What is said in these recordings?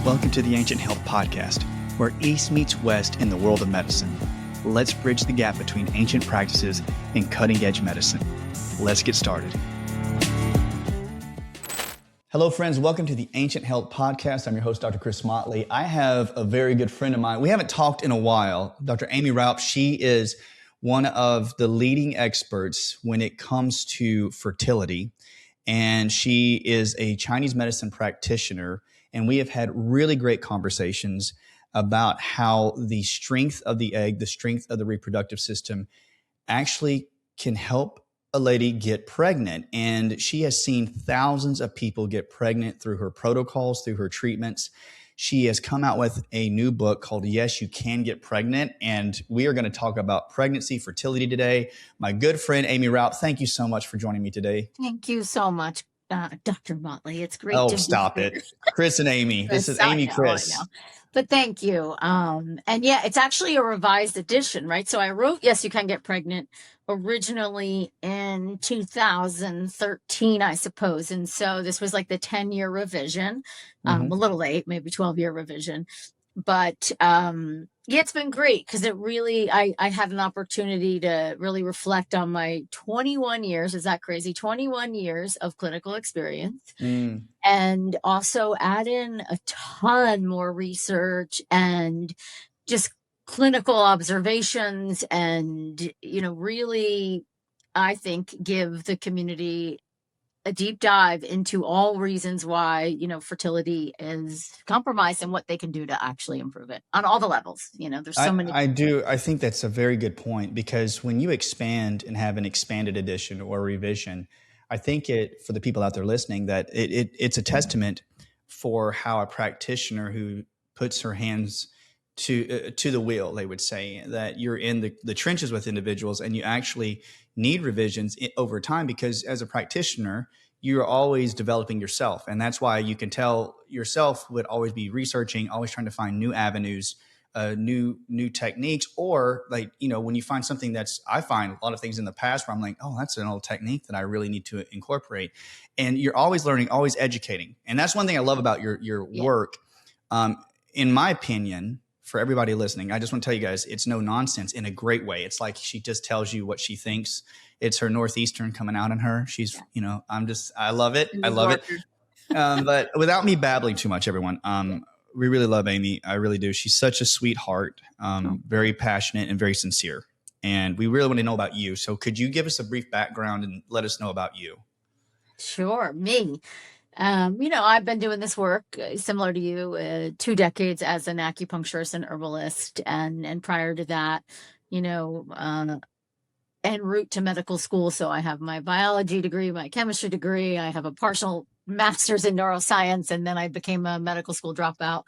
Welcome to the Ancient Health Podcast, where East meets West in the world of medicine. Let's bridge the gap between ancient practices and cutting-edge medicine. Let's get started. Hello, friends. Welcome to the Ancient Health Podcast. I'm your host, Dr. Chris Motley. I have a very good friend of mine. We haven't talked in a while, Dr. Aimee Raupp. She is one of the leading experts when it comes to fertility, and she is a Chinese medicine practitioner. And we have had really great conversations about how the strength of the egg, the strength of the reproductive system actually can help a lady get pregnant. And she has seen thousands of people get pregnant through her protocols, through her treatments. She has come out with a new book called Yes, You Can Get Pregnant. And we are going to talk about pregnancy, fertility today. My good friend, Aimee Raupp, thank you so much for joining me today. Thank you so much, Dr. Motley. It's great to stop be here. it. Chris and Aimee. This is Aimee, Chris. I know. But thank you. And yeah, it's actually a revised edition, right? So I wrote Yes, You Can Get Pregnant originally in 2013, I suppose. And so this was like the 10-year revision, a little late, maybe 12-year revision. But yeah, it's been great because it really, I had an opportunity to really reflect on my 21 years. Is that crazy? 21 years of clinical experience. And also add in a ton more research and just clinical observations and, really, I think, give the community a deep dive into all reasons why, fertility is compromised and what they can do to actually improve it on all the levels. There's so many. I think that's a very good point, because when you expand and have an expanded edition or revision, I think for the people out there listening, that it's a testament for how a practitioner who puts her hands to the wheel, they would say, that you're in the trenches with individuals and you actually need revisions over time, because as a practitioner, you're always developing yourself. And that's why you can tell yourself would always be researching, always trying to find new avenues, new techniques, or when you find something I find a lot of things in the past where I'm like, oh, that's an old technique that I really need to incorporate. And you're always learning, always educating. And that's one thing I love about your work. In my opinion, for everybody listening, I just want to tell you guys, it's no nonsense in a great way. It's like she just tells you what she thinks. It's her Northeastern coming out in her. She's, I love it. I love it. But without me babbling too much, everyone, we really love Aimee. I really do. She's such a sweetheart, very passionate and very sincere. And we really want to know about you. So could you give us a brief background and let us know about you? Sure. Me. I've been doing this work similar to you, 2 decades as an acupuncturist and herbalist. And prior to that, en route to medical school. So I have my biology degree, my chemistry degree. I have a partial master's in neuroscience. And then I became a medical school dropout,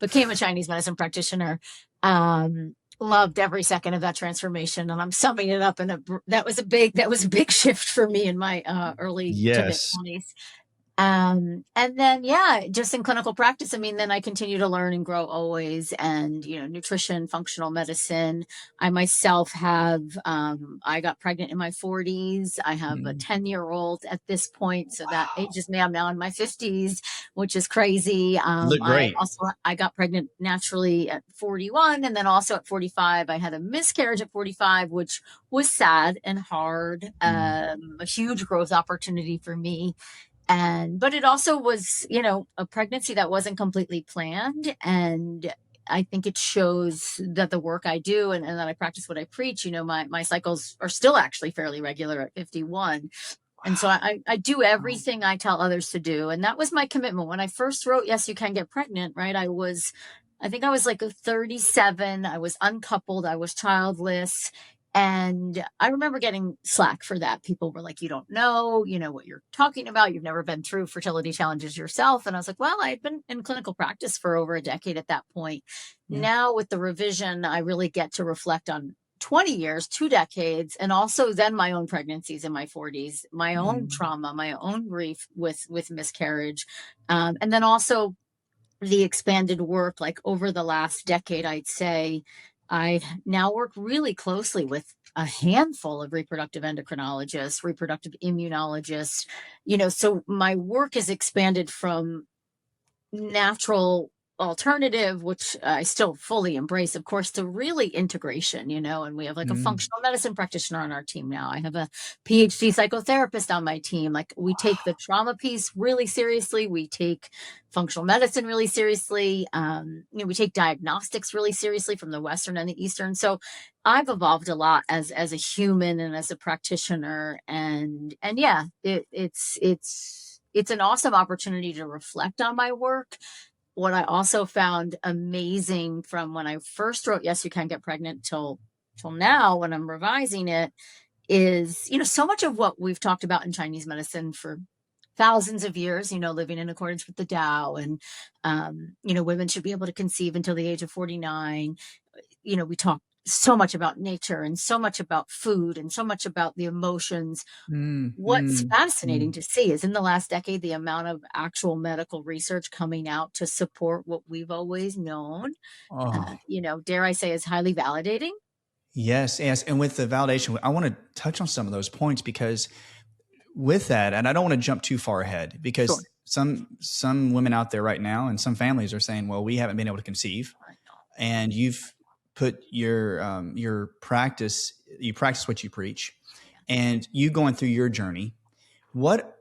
became a Chinese medicine practitioner. Loved every second of that transformation. And I'm summing it up that was a big shift for me in my early to mid 20s. And then, just in clinical practice, then I continue to learn and grow always. And, nutrition, functional medicine. I myself have, I got pregnant in my 40s. I have a 10-year-old at this point. So that ages me. I'm now in my 50s, which is crazy. Look great. I got pregnant naturally at 41. And then also at 45, I had a miscarriage at 45, which was sad and hard. A huge growth opportunity for me. But it also was, a pregnancy that wasn't completely planned. And I think it shows that the work I do and that I practice what I preach, my cycles are still actually fairly regular at 51. And so I do everything I tell others to do. And that was my commitment. When I first wrote Yes, You Can Get Pregnant, right? I think I was like 37. I was uncoupled. I was childless. And I remember getting slack for that. People were like, you don't know, what you're talking about. You've never been through fertility challenges yourself. And I was like, well, I had been in clinical practice for over a decade at that point. Yeah. Now with the revision, I really get to reflect on 20 years, 2 decades, and also then my own pregnancies in my 40s, my own trauma, my own grief with miscarriage. And then also the expanded work, like over the last decade, I'd say, I now work really closely with a handful of reproductive endocrinologists, reproductive immunologists, so my work is expanded from natural alternative, which I still fully embrace, of course, to really integration, and we have like a Mm. functional medicine practitioner on our team now. I have a PhD psychotherapist on my team. Like, we take the trauma piece really seriously. We take functional medicine really seriously. We take diagnostics really seriously from the Western and the Eastern. So I've evolved a lot as a human and as a practitioner. And yeah, it's an awesome opportunity to reflect on my work. What I also found amazing from when I first wrote Yes, You Can Get Pregnant till now, when I'm revising it, is, so much of what we've talked about in Chinese medicine for thousands of years, living in accordance with the Tao, and, women should be able to conceive until the age of 49. We talk so much about nature and so much about food and so much about the emotions. Mm, What's mm, fascinating mm. to see is in the last decade, the amount of actual medical research coming out to support what we've always known, Oh, dare I say, is highly validating. yes, yes. And with the validation, I want to touch on some of those points because with that, and I don't want to jump too far ahead Sure. because some women out there right now and some families are saying, well, we haven't been able to conceive, I know. and you've put your practice, you practice what you preach, and you going through your journey. What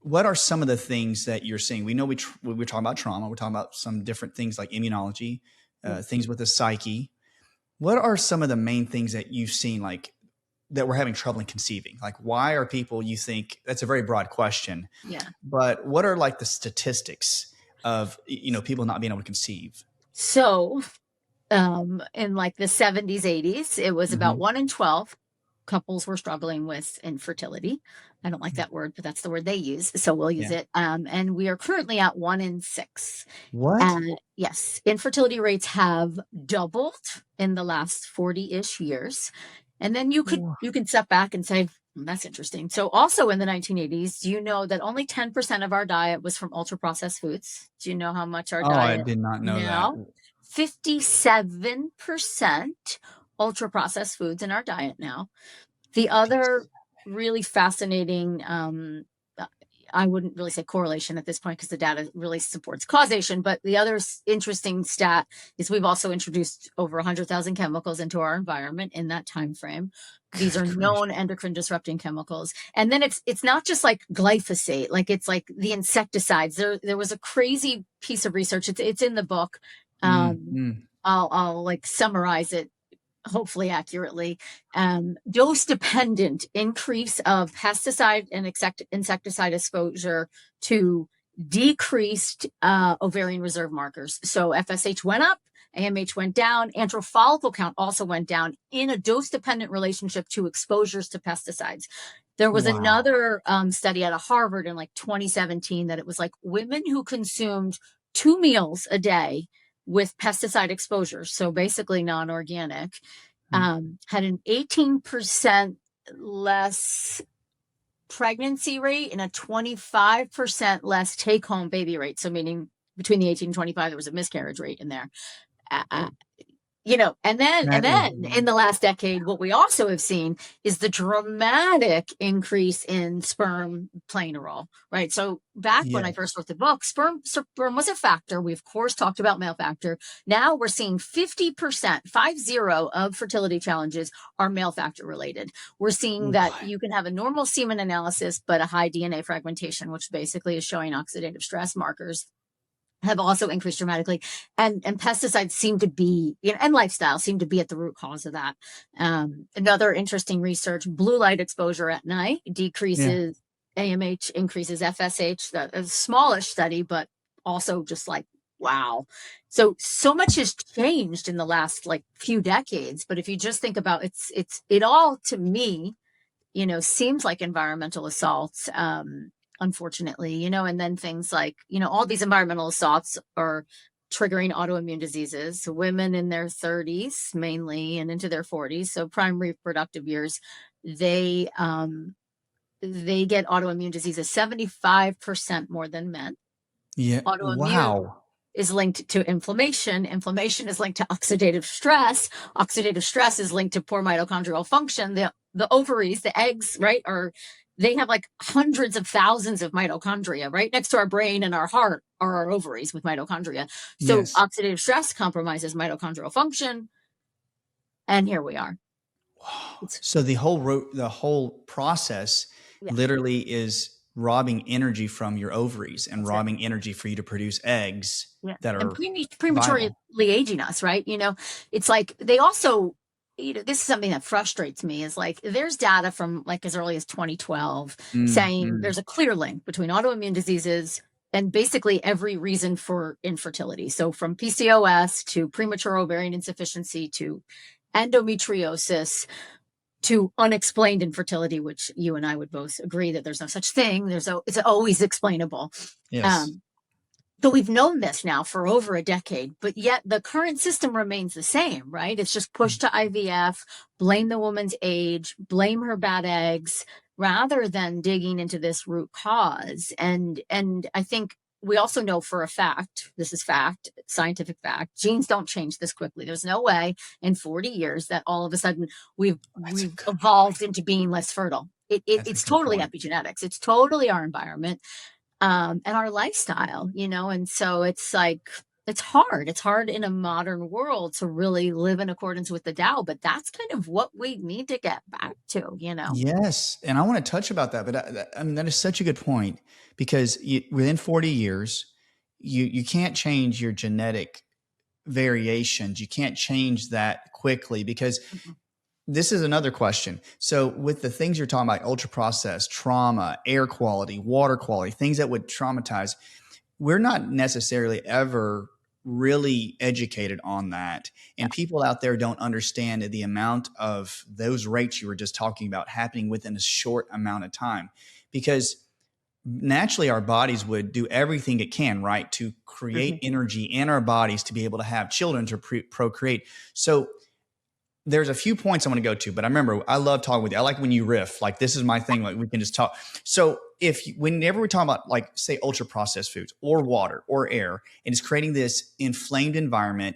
what are some of the things that you're seeing? We know we're talking about trauma. We're talking about some different things like immunology, Yeah. things with the psyche. What are some of the main things that you've seen, like that we're having trouble in conceiving? Like, why are people? You think that's a very broad question, Yeah. but what are like the statistics of people not being able to conceive? So, in like the 70s, 80s, it was about Mm-hmm. 1 in 12 couples were struggling with infertility. I don't like that word, but that's the word they use, so we'll use Yeah. it. And we are currently at 1 in 6. What? And yes, infertility rates have doubled in the last 40-ish years. And then you can step back and say, that's interesting. So also in the 1980s, do you know that only 10% of our diet was from ultra processed foods? Do you know how much our Oh, I diet did not know that. now? 57% ultra processed foods in our diet now. The other really fascinating, I wouldn't really say correlation at this point because the data really supports causation, but the other interesting stat is we've also introduced over 100,000 chemicals into our environment in that time frame. These Good are grief. known endocrine disrupting chemicals. And then it's not just like glyphosate, like it's like the insecticides. There was a crazy piece of research. It's in the book. Mm, mm. I'll like summarize it hopefully accurately. Dose dependent increase of pesticide and insecticide exposure to decreased ovarian reserve markers. So FSH went up, AMH went down, antral follicle count also went down in a dose dependent relationship to exposures to pesticides. There was Wow. another study out of Harvard in like 2017 that it was like women who consumed 2 meals a day with pesticide exposures, so basically non-organic, Mm. had an 18% less pregnancy rate and a 25% less take-home baby rate. So meaning between the 18 and 25, there was a miscarriage rate in there. Uh, and That is then in the last decade, what we also have seen is the dramatic increase in sperm playing a role, right? So back when I yes. first wrote the book, sperm was a factor. We of course talked about male factor. Now we're seeing 50%, 50 of fertility challenges are male factor related. We're seeing that What? you can have a normal semen analysis, but a high DNA fragmentation, which basically is showing oxidative stress markers, have also increased dramatically, and pesticides seem to be, and lifestyle seem to be at the root cause of that. Another interesting research: blue light exposure at night Yeah. decreases AMH, increases FSH. A smallish study, but also just like wow. So much has changed in the last like few decades. But if you just think about it all to me, seems like environmental assaults, unfortunately, and then things like, all these environmental assaults are triggering autoimmune diseases. So women in their 30s mainly and into their 40s, so prime reproductive years, they get autoimmune diseases 75% more than men. Yeah. Autoimmune Wow. is linked to inflammation. Inflammation is linked to oxidative stress. Oxidative stress is linked to poor mitochondrial function. The ovaries, the eggs, right, are they have like hundreds of thousands of mitochondria. Right next to our brain and our heart are our ovaries with mitochondria. So Yes. oxidative stress compromises mitochondrial function. And here we are. Wow. It's, So the whole process yeah, literally is robbing energy from your ovaries and that's it. robbing energy for you to produce eggs Yeah. that And are prematurely viable. aging us, right? It's like they also, this is something that frustrates me is like there's data from like as early as 2012 Mm, saying mm. there's a clear link between autoimmune diseases and basically every reason for infertility. So from PCOS to premature ovarian insufficiency to endometriosis to unexplained infertility, which you and I would both agree that there's no such thing. It's always explainable. Yes. Um, so we've known this now for over a decade, but yet the current system remains the same, right? It's just push Mm. to IVF, blame the woman's age, blame her bad eggs, rather than digging into this root cause. And I think we also know for a fact, this is fact, scientific fact, genes don't change this quickly. There's no way in 40 years that all of a sudden we've That's a we've good evolved point. into being less fertile. That's a It's good totally point. epigenetics. It's totally our environment, and our lifestyle, and so it's like it's hard in a modern world to really live in accordance with the Tao, but that's kind of what we need to get back to. Yes, and I want to touch about that, but I mean that is such a good point because within 40 years, you can't change your genetic variations. You can't change that quickly because Mhm. this is another question. So with the things you're talking about, ultra processed, trauma, air quality, water quality, things that would traumatize, we're not necessarily ever really educated on that. Yeah. And people out there don't understand the amount of those rates you were just talking about happening within a short amount of time. Because naturally our bodies would do everything it can, right, to create Mhm. energy in our bodies to be able to have children to procreate. So there's a few points I want to go to, but I remember I love talking with you. I like when you riff. Like this is my thing. Like we can just talk. So whenever we talk about like say ultra processed foods or water or air, and it's creating this inflamed environment,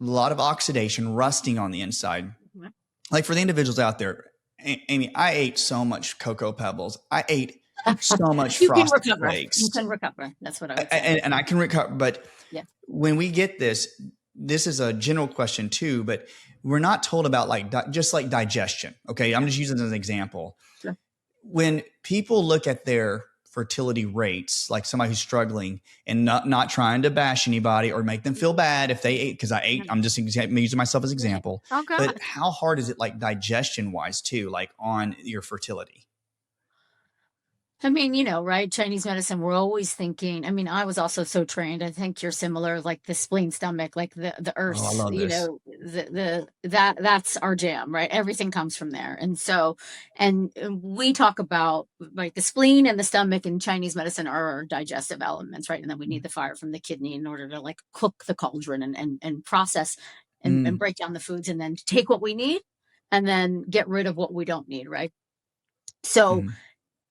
a lot of oxidation, rusting on the inside. Mhm. Like for the individuals out there, Aimee, I ate so much Cocoa Pebbles. I ate so much You can Frosted recover. You Flakes, can recover. That's what I would say. and I can recover. But Yeah. when we get this is a general question too, but we're not told about like just like digestion. Okay, I'm just using it as an example. Sure. When people look at their fertility rates, like somebody who's struggling and not trying to bash anybody or make them feel bad if they ate, because I ate, I'm just using myself as example. Oh But God. how hard is it like digestion wise too, like on your fertility? I mean, right? Chinese medicine, we're always thinking. I mean, I was also so trained. I think you're similar, like the spleen, stomach, like the Oh, I earth, love this. that's our jam, right? Everything comes from there. And so, and we talk about like the spleen and the stomach in Chinese medicine are our digestive elements, right? And then we need the fire from the kidney in order to like cook the cauldron and process and Mm, break down the foods and then take what we need and then get rid of what we don't need, right? So, mm,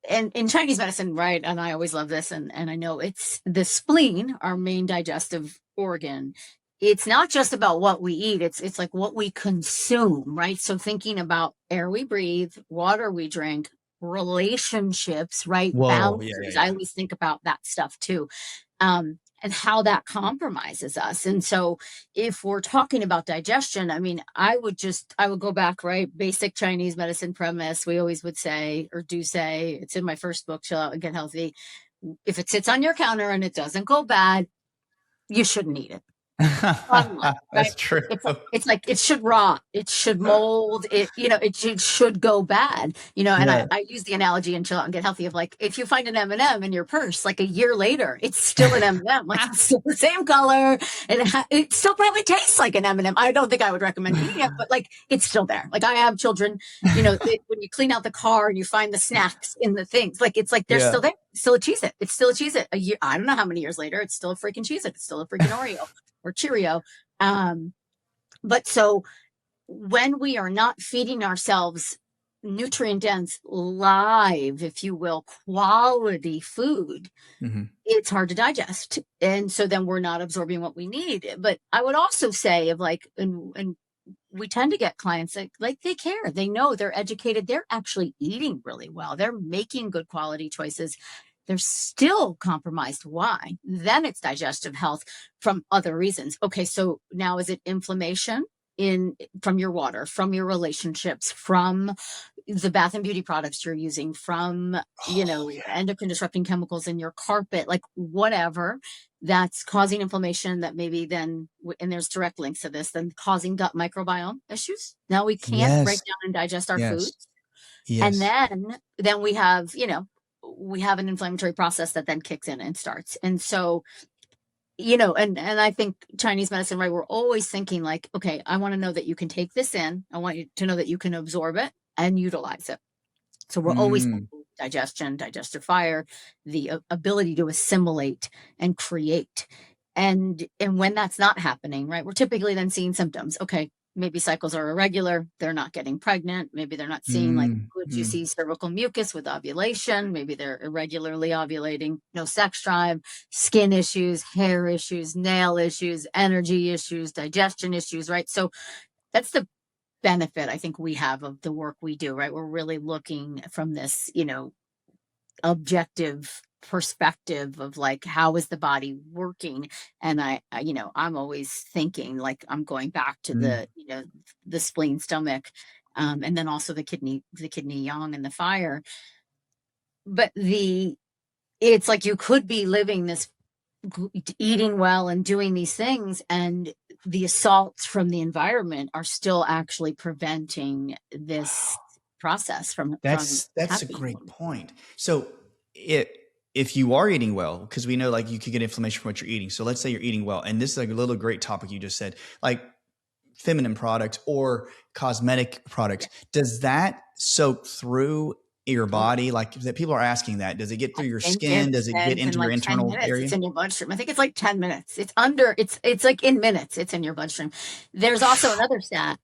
and in Chinese medicine, right? And I always love this, and I know it's the spleen, our main digestive organ. It's not just about what we eat, it's like what we consume, right? So thinking about air we breathe, water we drink, relationships, right? whoa, yeah, yeah, Boundaries. I yeah. always think about that stuff too. And how that compromises us. And so if we're talking about digestion, I mean, I would go back, right? Basic Chinese medicine premise. We always would say, or do say, it's in my first book, Chill Out and Get Healthy. If it sits on your counter and it doesn't go bad, you shouldn't eat it. Bottom line, right? That's true. It's like it should rot, it should mold, it should go bad. And Yeah. I use the analogy in Chill Out and Get Healthy of like if you find an M&M in your purse like a year later, it's still an M&M, like it's still the same color, and it still probably tastes like an M&M. I don't think I would recommend eating it, but like it's still there. Like I have children, when you clean out the car and you find the snacks in the things, like it's like they're Yeah. still there. It's still a Cheez-It. It's still a Cheez-It. A year, I don't know how many years later, it's still a freaking Cheez-It. It's still a freaking Oreo or Cheerio. But so when we are not feeding ourselves nutrient dense, live, if you will, quality food, Mhm. it's hard to digest. And so then we're not absorbing what we need. But I would also say of like, and we tend to get clients that like they care, they know, they're educated, they're actually eating really well, they're making good quality choices, they're still compromised. Why? Then it's digestive health from other reasons. Okay, so now is it inflammation in from your water, from your relationships, from the bath and beauty products you're using, from Oh, yeah. endocrine disrupting chemicals in your carpet, like whatever that's causing inflammation that maybe then, and there's direct links to this, then causing gut microbiome issues. Now we can't break Yes. down and digest our Yes. foods. And Yes. then we have, we have an inflammatory process that then kicks in and starts. And so, and I think Chinese medicine, right? We're always thinking like, okay, I want to know that you can take this in. I want you to know that you can absorb it and utilize it. So we're always Mm. digestion, digestive fire, the ability to assimilate and create. And when that's not happening, right, we're typically then seeing symptoms. Okay, maybe cycles are irregular, they're not getting pregnant, maybe they're not seeing like Mm. good Mm. juicy cervical mucus with ovulation, maybe they're irregularly ovulating, no sex drive, skin issues, hair issues, nail issues, energy issues, digestion issues, right? So that's the benefit I think we have of the work we do, right? We're really looking from this, objective perspective of like how is the body working. And I'm always thinking like I'm going back to Mm. the spleen, stomach, and then also the kidney yang and the fire. But it's like you could be living this eating well and doing these things, and the assaults from the environment are still actually preventing this process from That's a happening. great point. So it if you are eating well, because we know like you could get inflammation from what you're eating. So let's say you're eating well, and this is like a little great topic you just said, like feminine products or cosmetic products. Yeah, Does that soak through your totally. body? Like that people are asking that. Does it get I through your think skin? it Does it get says in into your like 10 internal minutes it's area? in your bloodstream. I think it's like 10 minutes. It's like in minutes it's in your bloodstream. There's also another stat.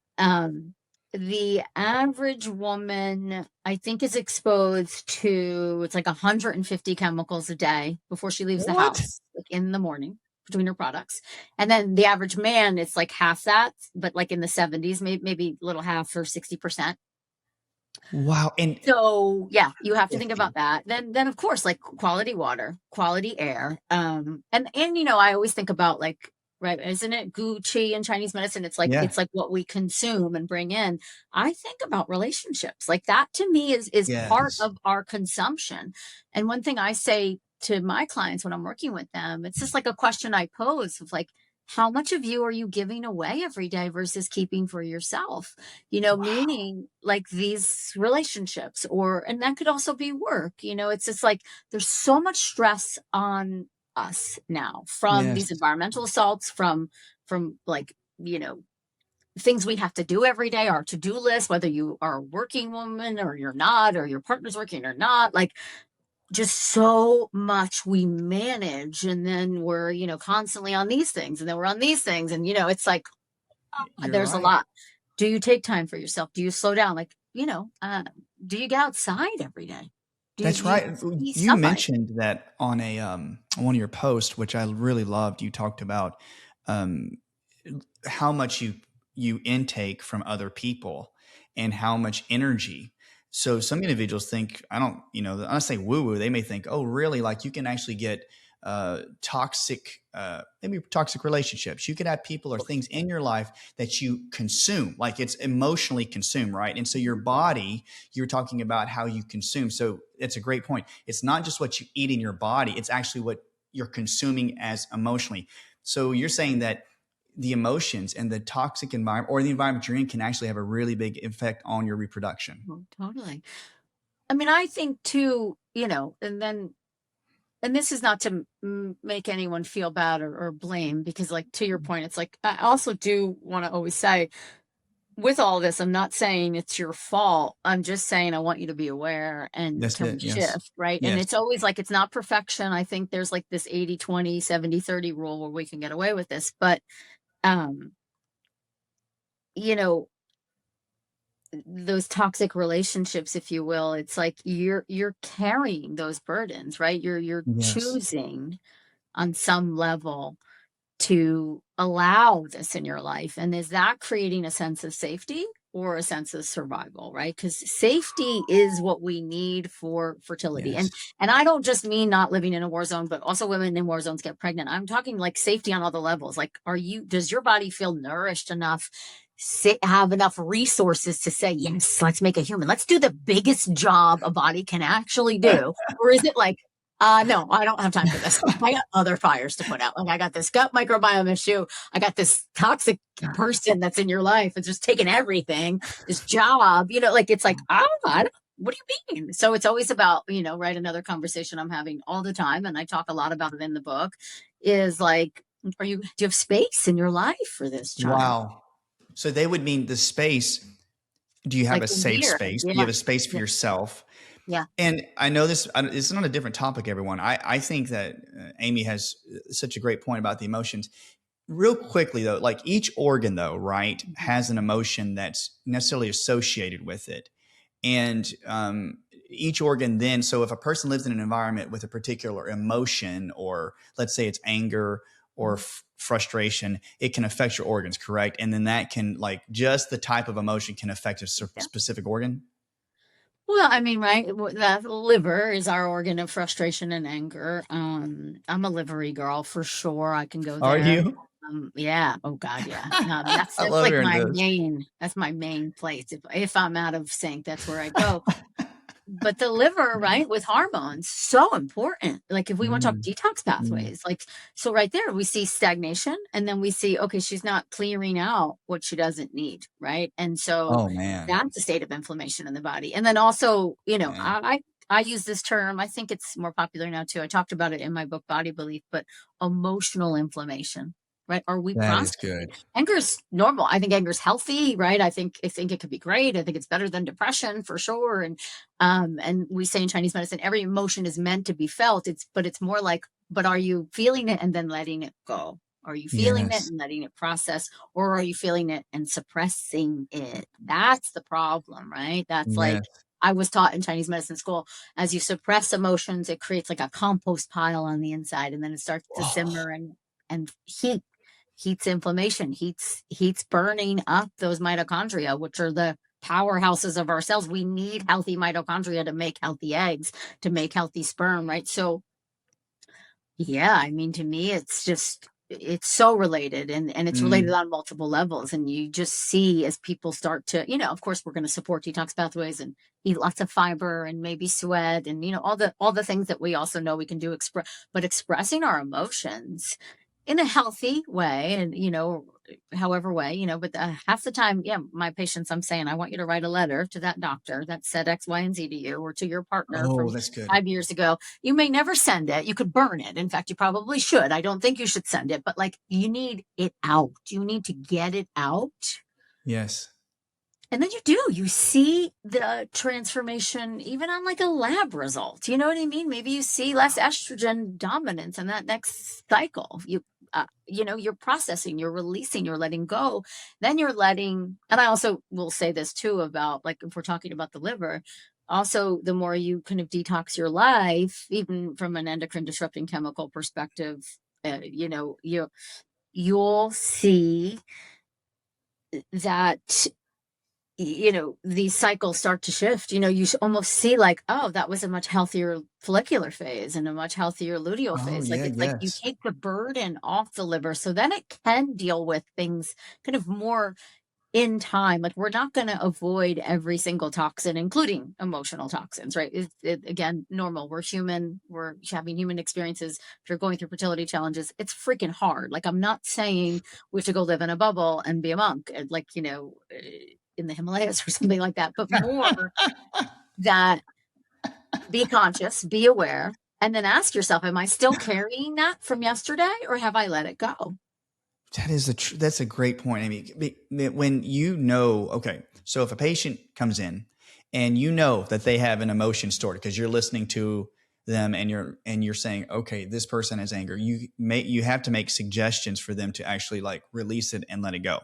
The average woman, I think, is exposed to it's like 150 chemicals a day before she leaves the What? house, like in the morning between her products. And then the average man, it's like half that, but like in the 70s, maybe a little half or 60%. Wow. And So yeah, you have to think 50. about that. Then of course, like quality water, quality air. And I always think about like, right, isn't it Gucci in Chinese medicine? It's like Yeah. it's like what we consume and bring in. I think about relationships. Like that to me is part Yes. of our consumption. And one thing I say to my clients when I'm working with them, it's just like a question I pose of like, how much of you are you giving away every day versus keeping for yourself? Wow. Meaning like these relationships, and that could also be work. It's just like there's so much stress on us now from Yes. these environmental assaults, from like, you know, things we have to do every day, our to-do list, whether you are a working woman or you're not, or your partner's working or not, like just so much we manage. And then we're, constantly on these things, and then we're on these things. And, it's like, You're there's a right. lot. Do you take time for yourself? Do you slow down? Like, do you get outside every day? That's Do you right. see You sunlight? mentioned that on a one of your posts, which I really loved. You talked about um, how much you intake from other people and how much energy. So some individuals think I don't, when I say woo woo, they may think, oh, really? Like you can actually get toxic, maybe toxic relationships. You could have people or things in your life that you consume, like it's emotionally consumed, right? And so your body, you're talking about how you consume. So it's a great point. It's not just what you eat in your body; it's actually what you're consuming as emotionally. So you're saying that the emotions and the toxic environment or the environment you're in can actually have a really big effect on your reproduction. Oh, totally. I mean, I think too, and this is not to make anyone feel bad or blame, because like to your point, it's like I also do want to always say with all this, I'm not saying it's your fault. I'm just saying I want you to be aware, and That's can we it. Yes. shift, right? And Yes. it's always like it's not perfection. I think there's like this 80-20, 70-30 rule where we can get away with this. But um, you know, those toxic relationships, if you will, it's like you're carrying those burdens, right? You're Yes. choosing on some level to allow this in your life? And is that creating a sense of safety or a sense of survival, right? Because safety is what we need for fertility. Yes. And I don't just mean not living in a war zone, but also women in war zones get pregnant. I'm talking like safety on all the levels. Like, does your body feel nourished enough, have enough resources to say, yes, let's make a human. Let's do the biggest job a body can actually do. Or is it like, no, I don't have time for this. I got other fires to put out. Like, I got this gut microbiome issue. I got this toxic person that's in your life. It's just taking everything, this job, like, it's like, what do you mean? So it's always about, right. Another conversation I'm having all the time, and I talk a lot about it in the book, is like, do you have space in your life for this child? Wow. So they would mean the space. Do you have Like a safe here. space? Yeah. Do you have a space for yourself? Yeah. And I know this is not a different topic, everyone. I think that Aimee has such a great point about the emotions. Real quickly, though, like each organ, though, right, has an emotion that's necessarily associated with it. And each organ then, so if a person lives in an environment with a particular emotion, or let's say it's anger or frustration, it can affect your organs, correct? And then that can, like, just the type of emotion can affect a specific organ. Well, I mean, right, the liver is our organ of frustration and anger. I'm a livery girl for sure. I can go Are there. you? Yeah. Oh God, yeah. That's I love like hearing my this. that's my main place. If I'm out of sync, that's where I go. But the liver, right, with hormones, so important. Like, if we want to talk Mm, detox mm. pathways, like, so right there, we see stagnation, and then we see, okay, she's not clearing out what she doesn't need, right? And so Oh man. that's a state of inflammation in the body. And then also, Man. I use this term, I think it's more popular now too. I talked about it in my book, Body Belief, but emotional inflammation, right? Are we That is processing? good. Anger is normal. I think anger is healthy, right? I think it could be great. I think it's better than depression for sure. And we say in Chinese medicine, every emotion is meant to be felt. But it's more like, but are you feeling it and then letting it go? Are you feeling it Yes. and letting it process, or are you feeling it and suppressing it? That's the problem, right? That's like, Yes. I was taught in Chinese medicine school, as you suppress emotions, it creates like a compost pile on the inside, and then it starts to Oh, simmer and heats inflammation, heats burning up those mitochondria, which are the powerhouses of our cells. We need healthy mitochondria to make healthy eggs, to make healthy sperm, right? So yeah, I mean, to me, it's so related, and it's related mm, on multiple levels. And you just see, as people start to, of course, we're going to support detox pathways and eat lots of fiber and maybe sweat, and all the things that we also know we can do, but expressing our emotions in a healthy way, and however way, but half the time, yeah, my patients, I'm saying, I want you to write a letter to that doctor that said X, Y, and Z to you, or to your partner oh, from that's good. 5 years ago. You may never send it. You could burn it. In fact, you probably should. I don't think you should send it, but like, you need it out. You need to get it out. Yes. And then you see the transformation even on like a lab result. You know what I mean? Maybe you see less estrogen dominance in that next cycle. You're processing, you're releasing, you're letting go. Then you're letting, and I also will say this too about, like, if we're talking about the liver, also the more you kind of detox your life, even from an endocrine disrupting chemical perspective, you'll see that these cycles start to shift. You almost see like, oh, that was a much healthier follicular phase and a much healthier luteal Oh phase. Like, yeah. it's like you Yes. take the burden off the liver, so then it can deal with things kind of more in time. Like, we're not going to avoid every single toxin, including emotional toxins, right? Again, normal. We're human. We're having human experiences. If you're going through fertility challenges, it's freaking hard. Like, I'm not saying we have to go live in a bubble and be a monk, like, in the Himalayas or something like that, but more that be conscious, be aware, and then ask yourself, am I still carrying that from yesterday, or have I let it go? That's a great point. I mean, when okay, so if a patient comes in and that they have an emotion stored because you're listening to them and you're saying, okay, this person has anger, you have to make suggestions for them to actually like release it and let it go.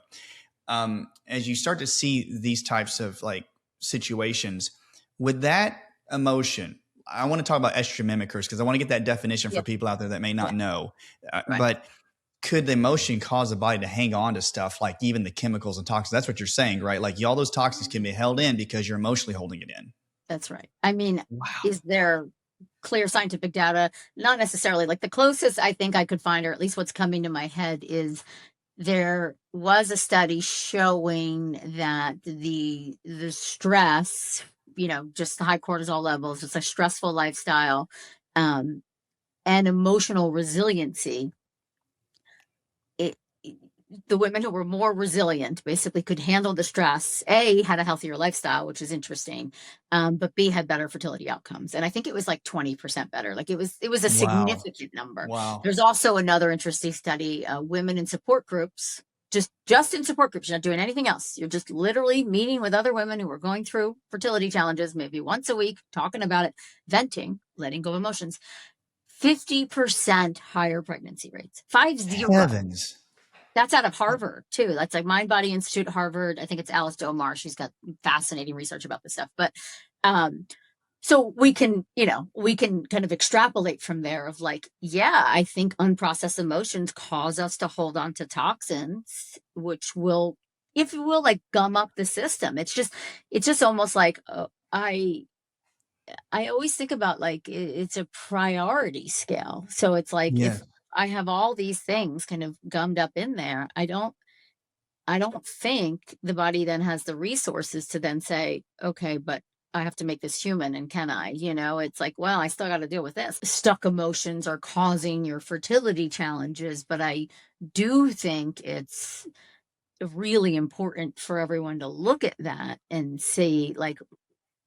As you start to see these types of like situations with that emotion, I want to talk about estrogen mimickers because I want to get that definition Yeah. for people out there that may not Yeah. know. Right. But could the emotion cause the body to hang on to stuff like even the chemicals and toxins? That's what you're saying, right? Like all those toxins can be held in because you're emotionally holding it in. That's right. I mean, Wow. is there clear scientific data? Not necessarily. Like the closest I think I could find, or at least what's coming to my head, is there was a study showing that the stress, just the high cortisol levels, just a stressful lifestyle, um, and emotional resiliency, it, the women who were more resilient basically could handle the stress, A, had a healthier lifestyle, which is interesting, but B, had better fertility outcomes. And I think it was like 20% better. Like it was a Wow. significant number. Wow. There's also another interesting study, women in support groups, just in support groups, you're not doing anything else. You're just literally meeting with other women who are going through fertility challenges, maybe once a week, talking about it, venting, letting go of emotions. 50% higher pregnancy rates. 50. Heavens. That's out of Harvard too. That's like Mind Body Institute, Harvard. I think it's Alice Domar. She's got fascinating research about this stuff. But so we can kind of extrapolate from there of like, yeah, I think unprocessed emotions cause us to hold on to toxins, which will, if you will, like gum up the system. It's just almost like I always think about like it's a priority scale. So it's like Yeah. if I have all these things kind of gummed up in there, I don't think the body then has the resources to then say, okay, but I have to make this human, and can I? It's like, well, I still got to deal with this. Stuck emotions are causing your fertility challenges, but I do think it's really important for everyone to look at that and see like,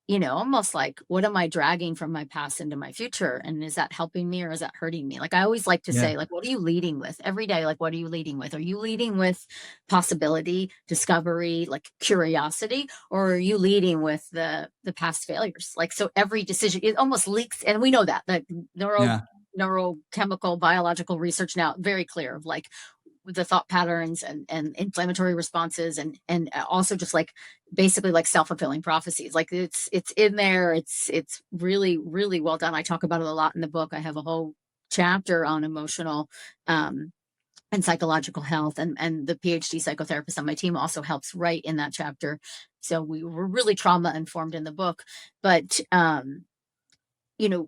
almost like, what am I dragging from my past into my future? And is that helping me or is that hurting me? Like, I always like to Yeah. say, like, what are you leading with every day? Like, what are you leading with? Are you leading with possibility, discovery, like curiosity, or are you leading with the past failures? Like, so every decision, it almost leaks. And we know that Yeah. neurochemical, biological research now very clear of like the thought patterns and inflammatory responses and also just like basically like self-fulfilling prophecies. Like it's in there. It's really, really well done. I talk about it a lot in the book. I have a whole chapter on emotional and psychological health, and the PhD psychotherapist on my team also helps write in that chapter. So we were really trauma informed in the book, but you know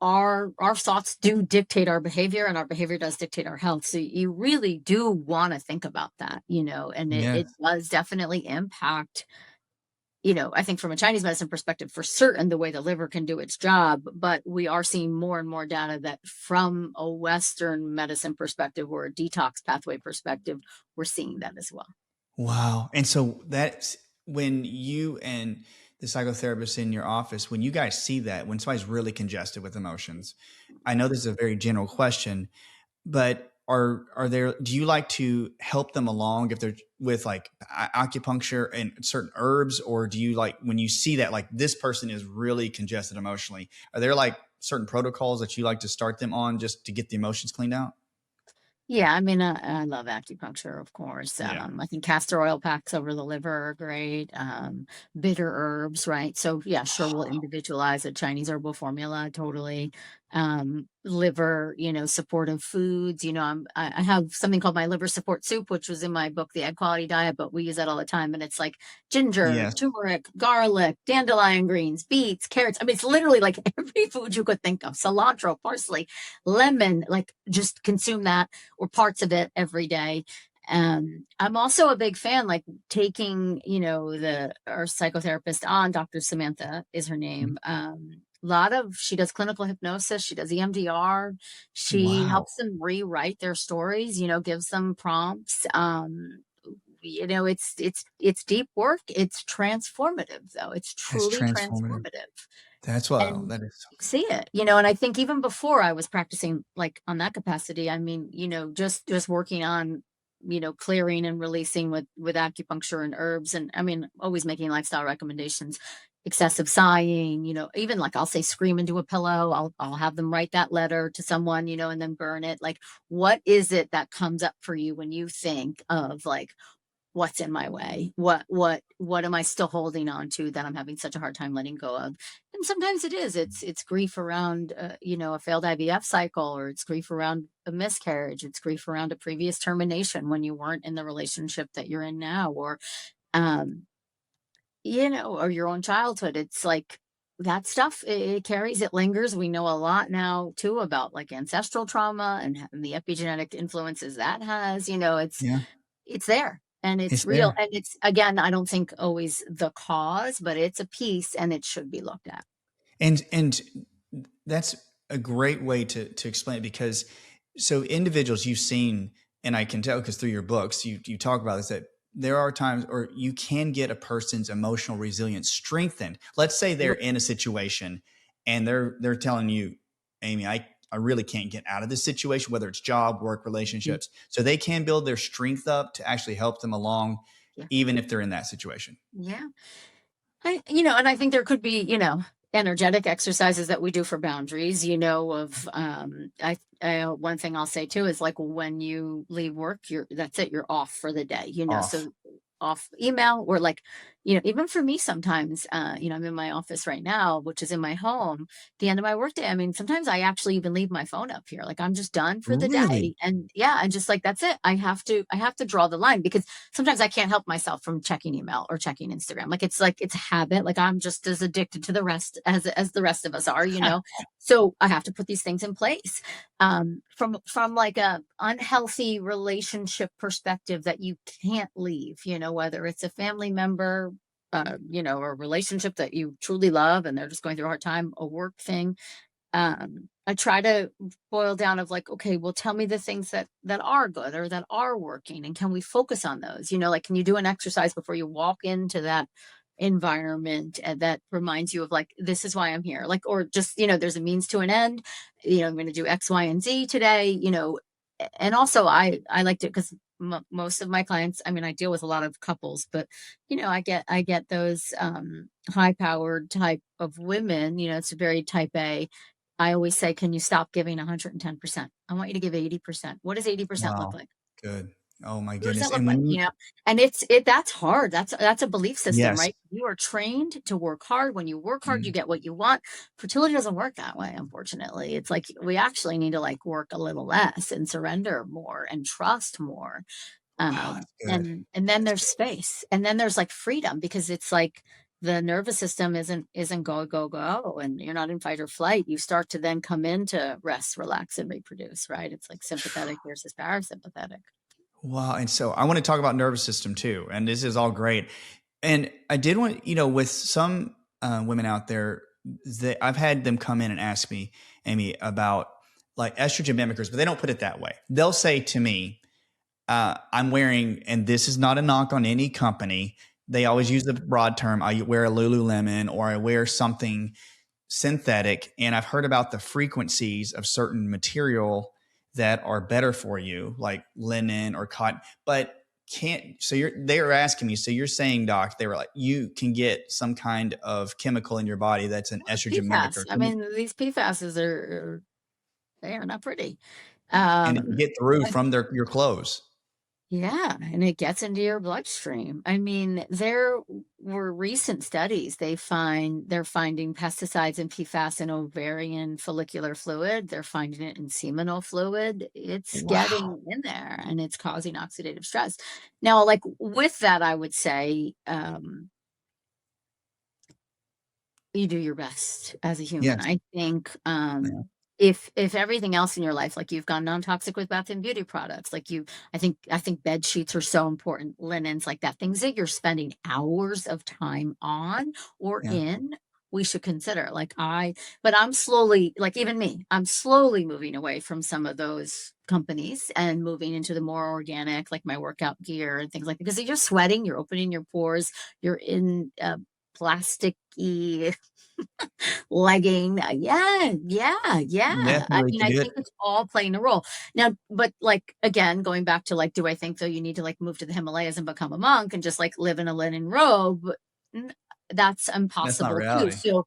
our thoughts do dictate our behavior, and our behavior does dictate our health. So you really do want to think about that, and Yeah. it does definitely impact, I think from a Chinese medicine perspective, for certain, the way the liver can do its job. But we are seeing more and more data that from a Western medicine perspective or a detox pathway perspective, we're seeing that as well. Wow. And so that's when you and the psychotherapist in your office, when you guys see that, when somebody's really congested with emotions, I know this is a very general question, but do you like to help them along if they're with like acupuncture and certain herbs, or do you like when you see that like this person is really congested emotionally, are there like certain protocols that you like to start them on just to get the emotions cleaned out? Yeah, I mean, I love acupuncture, of course. Yeah. I think castor oil packs over the liver are great. Bitter herbs, right? So yeah, sure, we'll individualize a Chinese herbal formula, totally. Liver, supportive foods. I have something called my liver support soup, which was in my book, The Egg Quality Diet, but we use that all the time. And it's like ginger, Yes. turmeric, garlic, dandelion greens, beets, carrots. I mean, it's literally like every food you could think of: cilantro, parsley, lemon. Like, just consume that or parts of it every day. I'm also a big fan, like taking, our psychotherapist on, Dr. Samantha is her name. She does clinical hypnosis. She does EMDR. She Wow. helps them rewrite their stories, gives them prompts. It's deep work. It's transformative though. It's That's truly transformative. transformative. That's what And that is. see it, and I think even before I was practicing like on that capacity, I mean, just working on, clearing and releasing with acupuncture and herbs, and I mean, always making lifestyle recommendations. Excessive sighing, even like I'll say scream into a pillow. I'll have them write that letter to someone, and then burn it. Like, what is it that comes up for you when you think of like, what's in my way, what am I still holding on to that I'm having such a hard time letting go of. And sometimes it's grief around a failed IVF cycle, or it's grief around a miscarriage, it's grief around a previous termination when you weren't in the relationship that you're in now, or um or your own childhood. It's like that stuff, it carries, it lingers. We know a lot now too about like ancestral trauma and the epigenetic influences that has. Yeah, It's there and it's it's real. there. And it's, again, I don't think always the cause, but it's a piece and it should be looked at. And that's a great way to explain it, because so individuals you've seen, and I can tell because through your books you talk about this, that there are times, or you can get a person's emotional resilience strengthened. Let's say they're in a situation and they're telling you, Aimee, I really can't get out of this situation, whether it's job, work, Mhm. relationships. So they can build their strength up to actually help them along, Yeah. even if they're in that situation. Yeah. And I think there could be, energetic exercises that we do for boundaries, of, one thing I'll say too is like when you leave work, that's it, you're off for the day, Off. so off email, or like, even for me sometimes, I'm in my office right now, which is in my home, the end of my workday. I mean, sometimes I actually even leave my phone up here. Like I'm just done for the Really? day. And yeah, and just like that's it. I have to draw the line because sometimes I can't help myself from checking email or checking Instagram. Like it's a habit. Like I'm just as addicted to the rest as the rest of us are. So I have to put these things in place. From like a unhealthy relationship perspective that you can't leave, whether it's a family member, or a relationship that you truly love and they're just going through a hard time, a work thing. I try to boil down of like, okay, well, tell me the things that are good or that are working, and can we focus on those? Like, can you do an exercise before you walk into that environment and that reminds you of like, this is why I'm here, like, or just, there's a means to an end. I'm going to do X, Y, and Z today. And also I liked it because most of my clients, I mean, I deal with a lot of couples, but I get those high powered type of women. It's a very type A. I always say, can you stop giving 110%? I want you to give 80%. What does 80% look Wow. like? Good. Oh my What does goodness. that look And like? when you, And that's hard. That's a belief system, yes. right? You are trained to work hard. When you work hard, you Mm. get what you want. Fertility doesn't work that way, unfortunately. It's like we actually need to like work a little less and surrender more and trust more. Wow, that's good. And then That's there's good. space, and then there's like freedom, because it's like the nervous system isn't go go go, and you're not in fight or flight. You start to then come into rest, relax, and reproduce, right? It's like sympathetic versus parasympathetic. Wow. And so I want to talk about nervous system too. And this is all great. And I did want, with some women out there, that I've had them come in and ask me, Aimee, about like estrogen mimickers, but they don't put it that way. They'll say to me, I'm wearing, and this is not a knock on any company. They always use the broad term. I wear a Lululemon or I wear something synthetic, and I've heard about the frequencies of certain material that are better for you, like linen or cotton, but can't. So they're asking me, so you're saying, doc, they were like, you can get some kind of chemical in your body that's an estrogen PFAS. mimicker. I mean, these PFASs they are not pretty. And it can Um, get through from your clothes. Yeah, and it gets into your bloodstream. I mean, there were recent studies. They're finding pesticides and PFAS in ovarian follicular fluid. They're finding it in seminal fluid. It's Wow. getting in there and it's causing oxidative stress. Now, like with that, I would say, you do your best as a human. Yes. I think Yeah. if everything else in your life, like you've gone non-toxic with bath and beauty products, like I think bed sheets are so important, linens like that, things that you're spending hours of time on or Yeah. in, we should consider. But I'm slowly, like even me, I'm slowly moving away from some of those companies and moving into the more organic, like my workout gear and things like that. Because you're sweating, you're opening your pores, you're in plasticky legging. Yeah, yeah, yeah. I Definitely mean, to I do it. think it's all playing a role. Now, but like again, going back to like, do I think though you need to like move to the Himalayas and become a monk and just like live in a linen robe? N- That's That's not impossible too. reality. So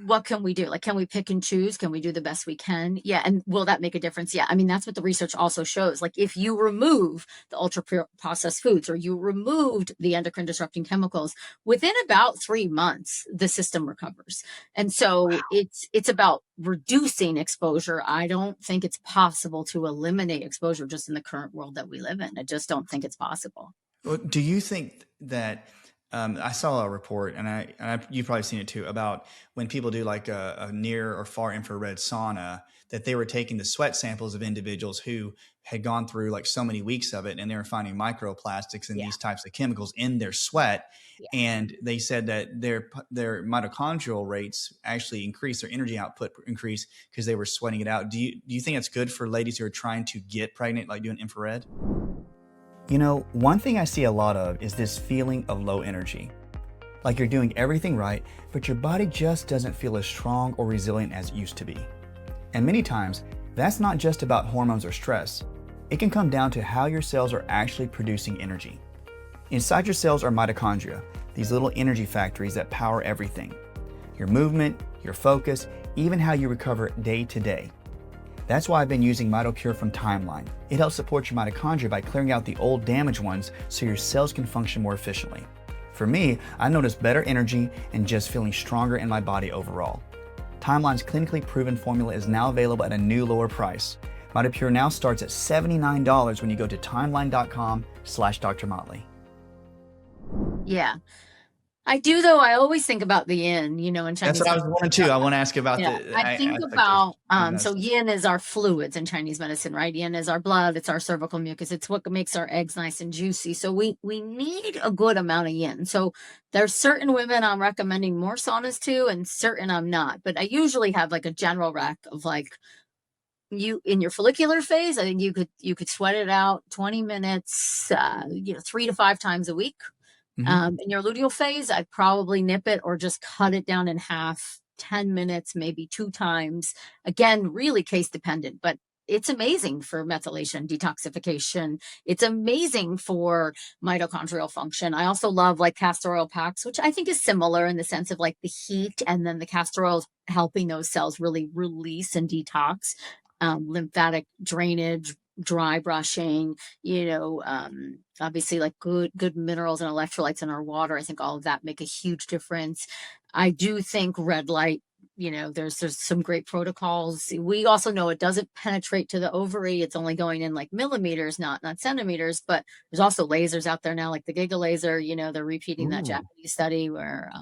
what can we do? Like, can we pick and choose? Can we do the best we can? Yeah. And will that make a difference? Yeah. I mean, that's what the research also shows. Like, if you remove the ultra processed foods or you removed the endocrine disrupting chemicals, within about 3 months, the system recovers. And so it's about reducing exposure. I don't think it's possible to eliminate exposure just in the current world that we live in. I just don't think it's possible. Well, do you think that I saw a report, and you've probably seen it too, about when people do like a near or far infrared sauna, that they were taking the sweat samples of individuals who had gone through like so many weeks of it, and they were finding microplastics and these types of chemicals in their sweat. Yeah. And they said that their mitochondrial rates actually increase, their energy output increase because they were sweating it out. Do you think that's good for ladies who are trying to get pregnant, like doing infrared? You know, one thing I see a lot of is this feeling of low energy. Like you're doing everything right, but your body just doesn't feel as strong or resilient as it used to be. And many times, that's not just about hormones or stress. It can come down to how your cells are actually producing energy. Inside your cells are mitochondria, these little energy factories that power everything. Your movement, your focus, even how you recover day to day. That's why I've been using MitoCure from Timeline. It helps support your mitochondria by clearing out the old damaged ones so your cells can function more efficiently. For me, I noticed better energy and just feeling stronger in my body overall. Timeline's clinically proven formula is now available at a new lower price. MitoPure now starts at $79 when you go to timeline.com/Dr. Motley. Yeah. I do, though. I always think about the yin, in Chinese. That's what I was wanting to. I want to ask about I think about, so yin is our fluids in Chinese medicine, right? Yin is our blood. It's our cervical mucus. It's what makes our eggs nice and juicy. So we need a good amount of yin. So there's certain women I'm recommending more saunas to and certain I'm not. But I usually have like a general rec of like, you in your follicular phase, I think you could sweat it out 20 minutes, 3 to 5 times a week. In your luteal phase, I'd probably nip it or just cut it down in half, 10 minutes, maybe 2 times. Again, really case dependent, but it's amazing for methylation, detoxification. It's amazing for mitochondrial function. I also love like castor oil packs, which I think is similar in the sense of like the heat and then the castor oil helping those cells really release and detox. Lymphatic drainage, dry brushing, obviously like good minerals and electrolytes in our water. I think all of that make a huge difference. I do think red light, there's some great protocols. We also know it doesn't penetrate to the ovary. It's only going in like millimeters, not centimeters, but there's also lasers out there now, like the Giga laser, they're repeating that Japanese study where,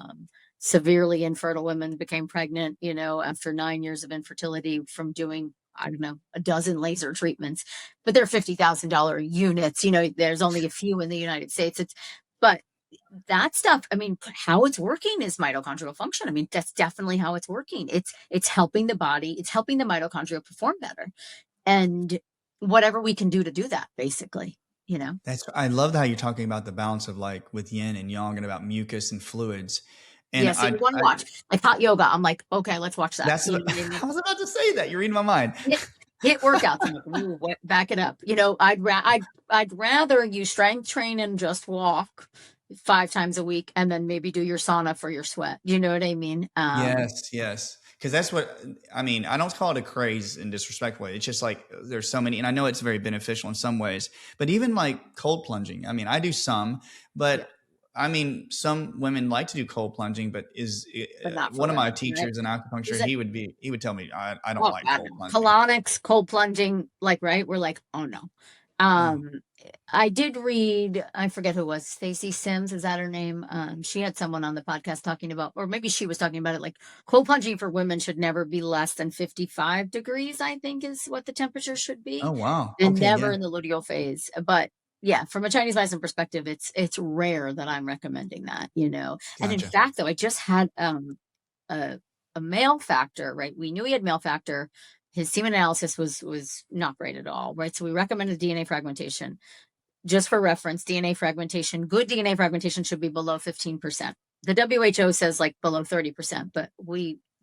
severely infertile women became pregnant, after 9 years of infertility from doing, I don't know, a dozen laser treatments, but they're $50,000 units. There's only a few in the United States. But that stuff, I mean, how it's working is mitochondrial function. I mean, that's definitely how it's working. It's helping the body. It's helping the mitochondria perform better. And whatever we can do to do that, basically, I love how you're talking about the balance of like with yin and yang and about mucus and fluids. And yeah, so you want to watch like hot yoga. I'm like, okay, let's watch that. I was about to say that. You're reading my mind. Hit workouts. I'm like, back it up. I'd rather you strength train and just walk 5 times a week, and then maybe do your sauna for your sweat. You know what I mean? Yes. Because that's what I mean. I don't call it a craze in disrespectful way. It's just like there's so many, and I know it's very beneficial in some ways. But even like cold plunging. I mean, I do some, but. I mean, some women like to do cold plunging, but one of my teachers in acupuncture, he would tell me, I don't like cold plunging. Colonics, cold plunging, right? We're like, oh no. I did read, I forget who it was, Stacey Sims, is that her name? She had someone on the podcast talking about, or maybe she was talking about it, like cold plunging for women should never be less than 55 degrees, I think is what the temperature should be. Oh, wow. And never in the luteal phase. But yeah, from a Chinese medicine perspective, it's rare that I'm recommending that, Gotcha. And in fact, though, I just had a male factor, right? We knew he had male factor. His semen analysis was not great at all, right? So we recommended DNA fragmentation. Just for reference, DNA fragmentation, good DNA fragmentation should be below 15%. The WHO says like below 30%, but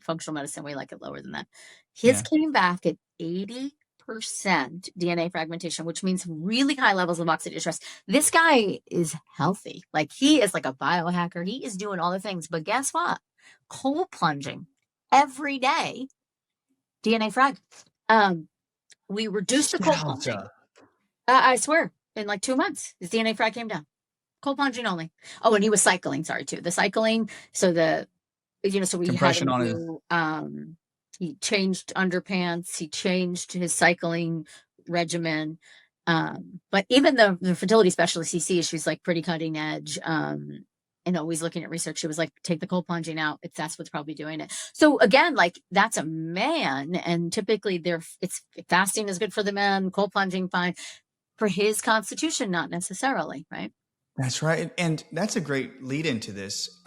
functional medicine, we like it lower than that. His came back at 80% DNA fragmentation, which means really high levels of oxidative stress. This guy is healthy. Like he is like a biohacker. He is doing all the things, but guess what? Cold plunging every day DNA frag. We reduced the cold plunging. I swear, in like 2 months, his DNA frag came down. Cold plunging only. Oh, and he was cycling, sorry, too. The cycling, so so we had Compression him on his. do, he changed underpants, he changed his cycling regimen. But even the fertility specialist he sees, she's like pretty cutting edge. And always looking at research. She was like, take the cold plunging out. That's what's probably doing it. So again, like that's a man, and typically it's fasting is good for the men, cold plunging fine. For his constitution, not necessarily, right? That's right. And that's a great lead into this,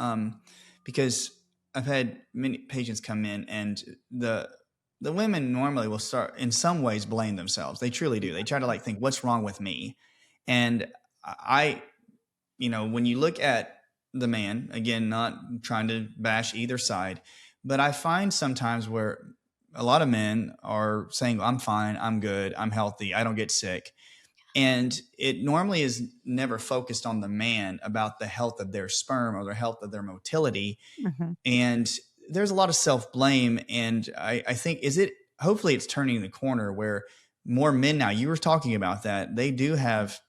because I've had many patients come in, and the women normally will start in some ways blame themselves. They truly do. They try to like think, what's wrong with me? And I, when you look at the man, again, not trying to bash either side, but I find sometimes where a lot of men are saying, I'm fine, I'm good, I'm healthy, I don't get sick. And it normally is never focused on the man about the health of their sperm or the health of their motility. Mm-hmm. And there's a lot of self-blame. And I think, hopefully it's turning the corner where more men now, you were talking about that, they do have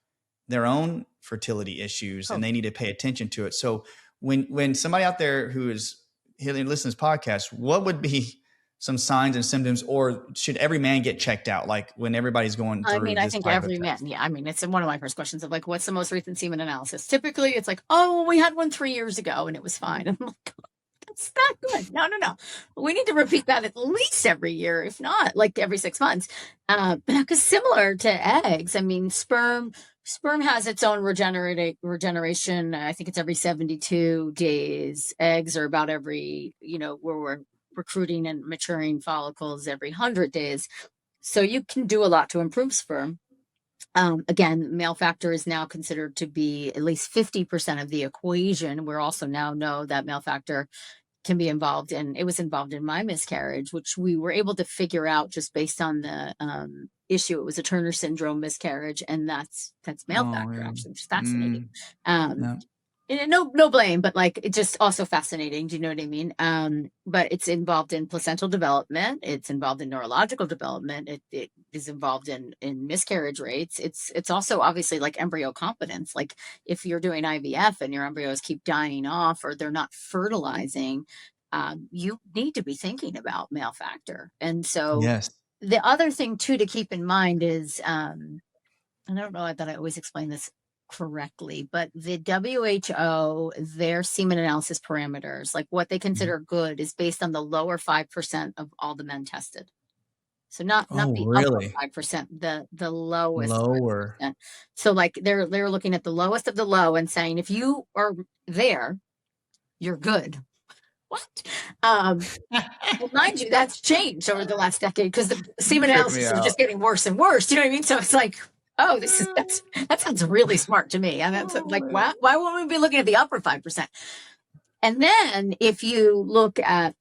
their own fertility issues and they need to pay attention to it. So when somebody out there who is listening to this podcast, what would be some signs and symptoms, or should every man get checked out? Like when everybody's going through, I think every man. Yeah. I mean, it's one of my first questions of like, what's the most recent semen analysis? Typically it's like, oh, we had one 3 years ago and it was fine. I'm like, that's not good. No. We need to repeat that at least every year, if not like every 6 months. Because similar to eggs, I mean, sperm has its own regeneration. I think it's every 72 days. Eggs are about every, where we're recruiting and maturing follicles every 100 days. So you can do a lot to improve sperm. Again, male factor is now considered to be at least 50% of the equation. We also now know that male factor can be involved, and it was involved in my miscarriage, which we were able to figure out just based on the issue. It was a Turner syndrome miscarriage, and that's male factor, actually, which is fascinating. Yeah. And no blame, but like it's just also fascinating. Do you know what I mean? But it's involved in placental development. It's involved in neurological development. It is involved in miscarriage rates. It's also obviously like embryo competence. Like if you're doing IVF and your embryos keep dying off or they're not fertilizing, you need to be thinking about male factor. And so Yes. the other thing too to keep in mind is, I don't know that I always explain this correctly, but the WHO, their semen analysis parameters, like what they consider good, is based on the lower 5% of all the men tested. So not the upper 5%, the lowest lower 5%. So like they're looking at the lowest of the low and saying, if you are there, you're good. What? Well, mind you, that's changed over the last decade because the semen analysis is just getting worse and worse. You know what I mean? So it's like, oh, that sounds really smart to me. And that's like, why won't we be looking at the upper 5%? And then if you look at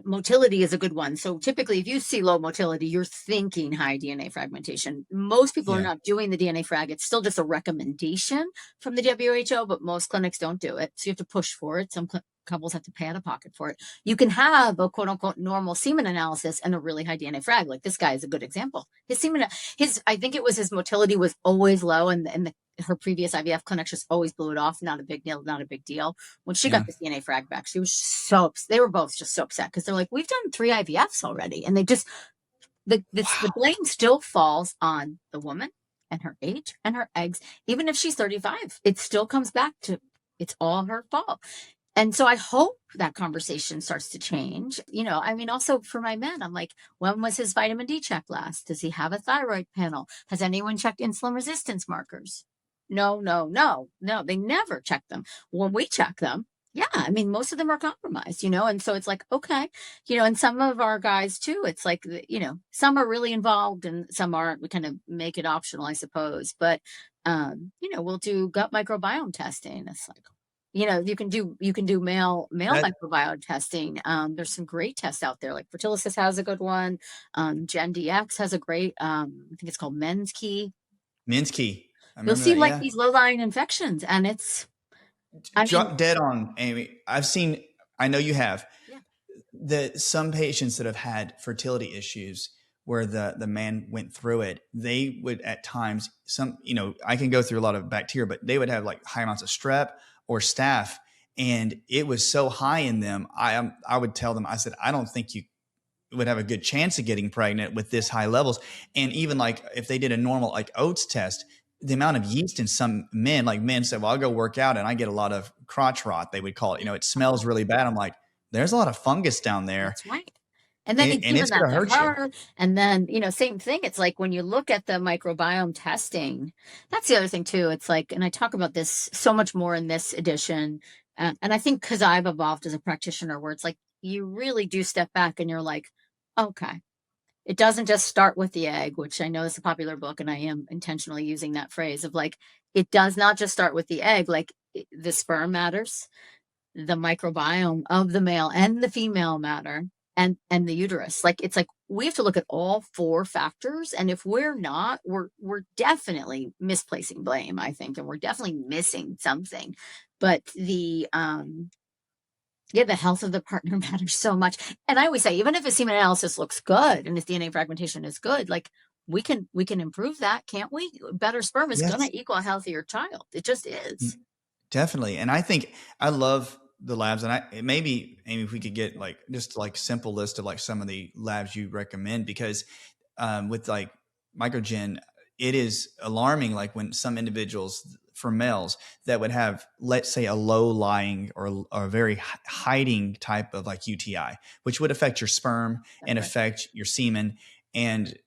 motility is a good one. So typically if you see low motility, you're thinking high DNA fragmentation. Most people are not doing the DNA frag. It's still just a recommendation from the WHO, but most clinics don't do it. So you have to push for it. Some couples have to pay out of pocket for it. You can have a quote unquote normal semen analysis and a really high DNA frag. Like this guy is a good example. I think it was his motility was always low, and her previous IVF clinic just always blew it off. Not a big deal. Not a big deal. When she got the DNA frag back, she was they were both just so upset because they're like, we've done 3 IVFs already. And they just, the blame still falls on the woman and her age and her eggs. Even if she's 35, it still comes back to, it's all her fault. And so I hope that conversation starts to change. I mean, also for my men, I'm like, when was his vitamin D check last? Does he have a thyroid panel? Has anyone checked insulin resistance markers? No. They never check them. When we check them, yeah, I mean, most of them are compromised, and so it's like, okay, and some of our guys too, it's like, some are really involved and some aren't. We kind of make it optional, I suppose. But, we'll do gut microbiome testing. It's like, you can do male microbiome testing. There's some great tests out there. Like Fertility has a good one. GenDx has a great, I think it's called Men's Key. You'll see these low-lying infections, and it's drop dead on, Aimee. I know you have. Yeah. some patients that have had fertility issues where the man went through it, they would at times, I can go through a lot of bacteria, but they would have like high amounts of strep or staph, and it was so high in them. I would tell them, I said, I don't think you would have a good chance of getting pregnant with this high levels. And even like if they did a normal like oats test, the amount of yeast in some men, like men said, well, I'll go work out and I get a lot of crotch rot, they would call it. It smells really bad. I'm like, there's a lot of fungus down there. That's right. And then you've and given it's going that to to hurt you. her. And then, same thing. It's like when you look at the microbiome testing, that's the other thing too. It's like, and I talk about this so much more in this edition. And I think because I've evolved as a practitioner where it's like, you really do step back and you're like, okay, it doesn't just start with the egg, which I know is a popular book. And I am intentionally using that phrase of like, it does not just start with the egg. Like the sperm matters, the microbiome of the male and the female matter, and the uterus. Like it's like we have to look at all 4 factors, and if we're not, we're definitely misplacing blame, I think, and we're definitely missing something. But the health of the partner matters so much. And I always say, even if a semen analysis looks good and if DNA fragmentation is good, like we can improve that, can't we? Better sperm is going to equal a healthier child. It just is. Definitely. And I think I love the labs, and maybe Aimee, if we could get like just like simple list of like some of the labs you recommend, because with like microgen, it is alarming. Like when some individuals, for males, that would have, let's say, a low lying or a very hiding type of like UTI, which would affect your sperm and affect your semen. And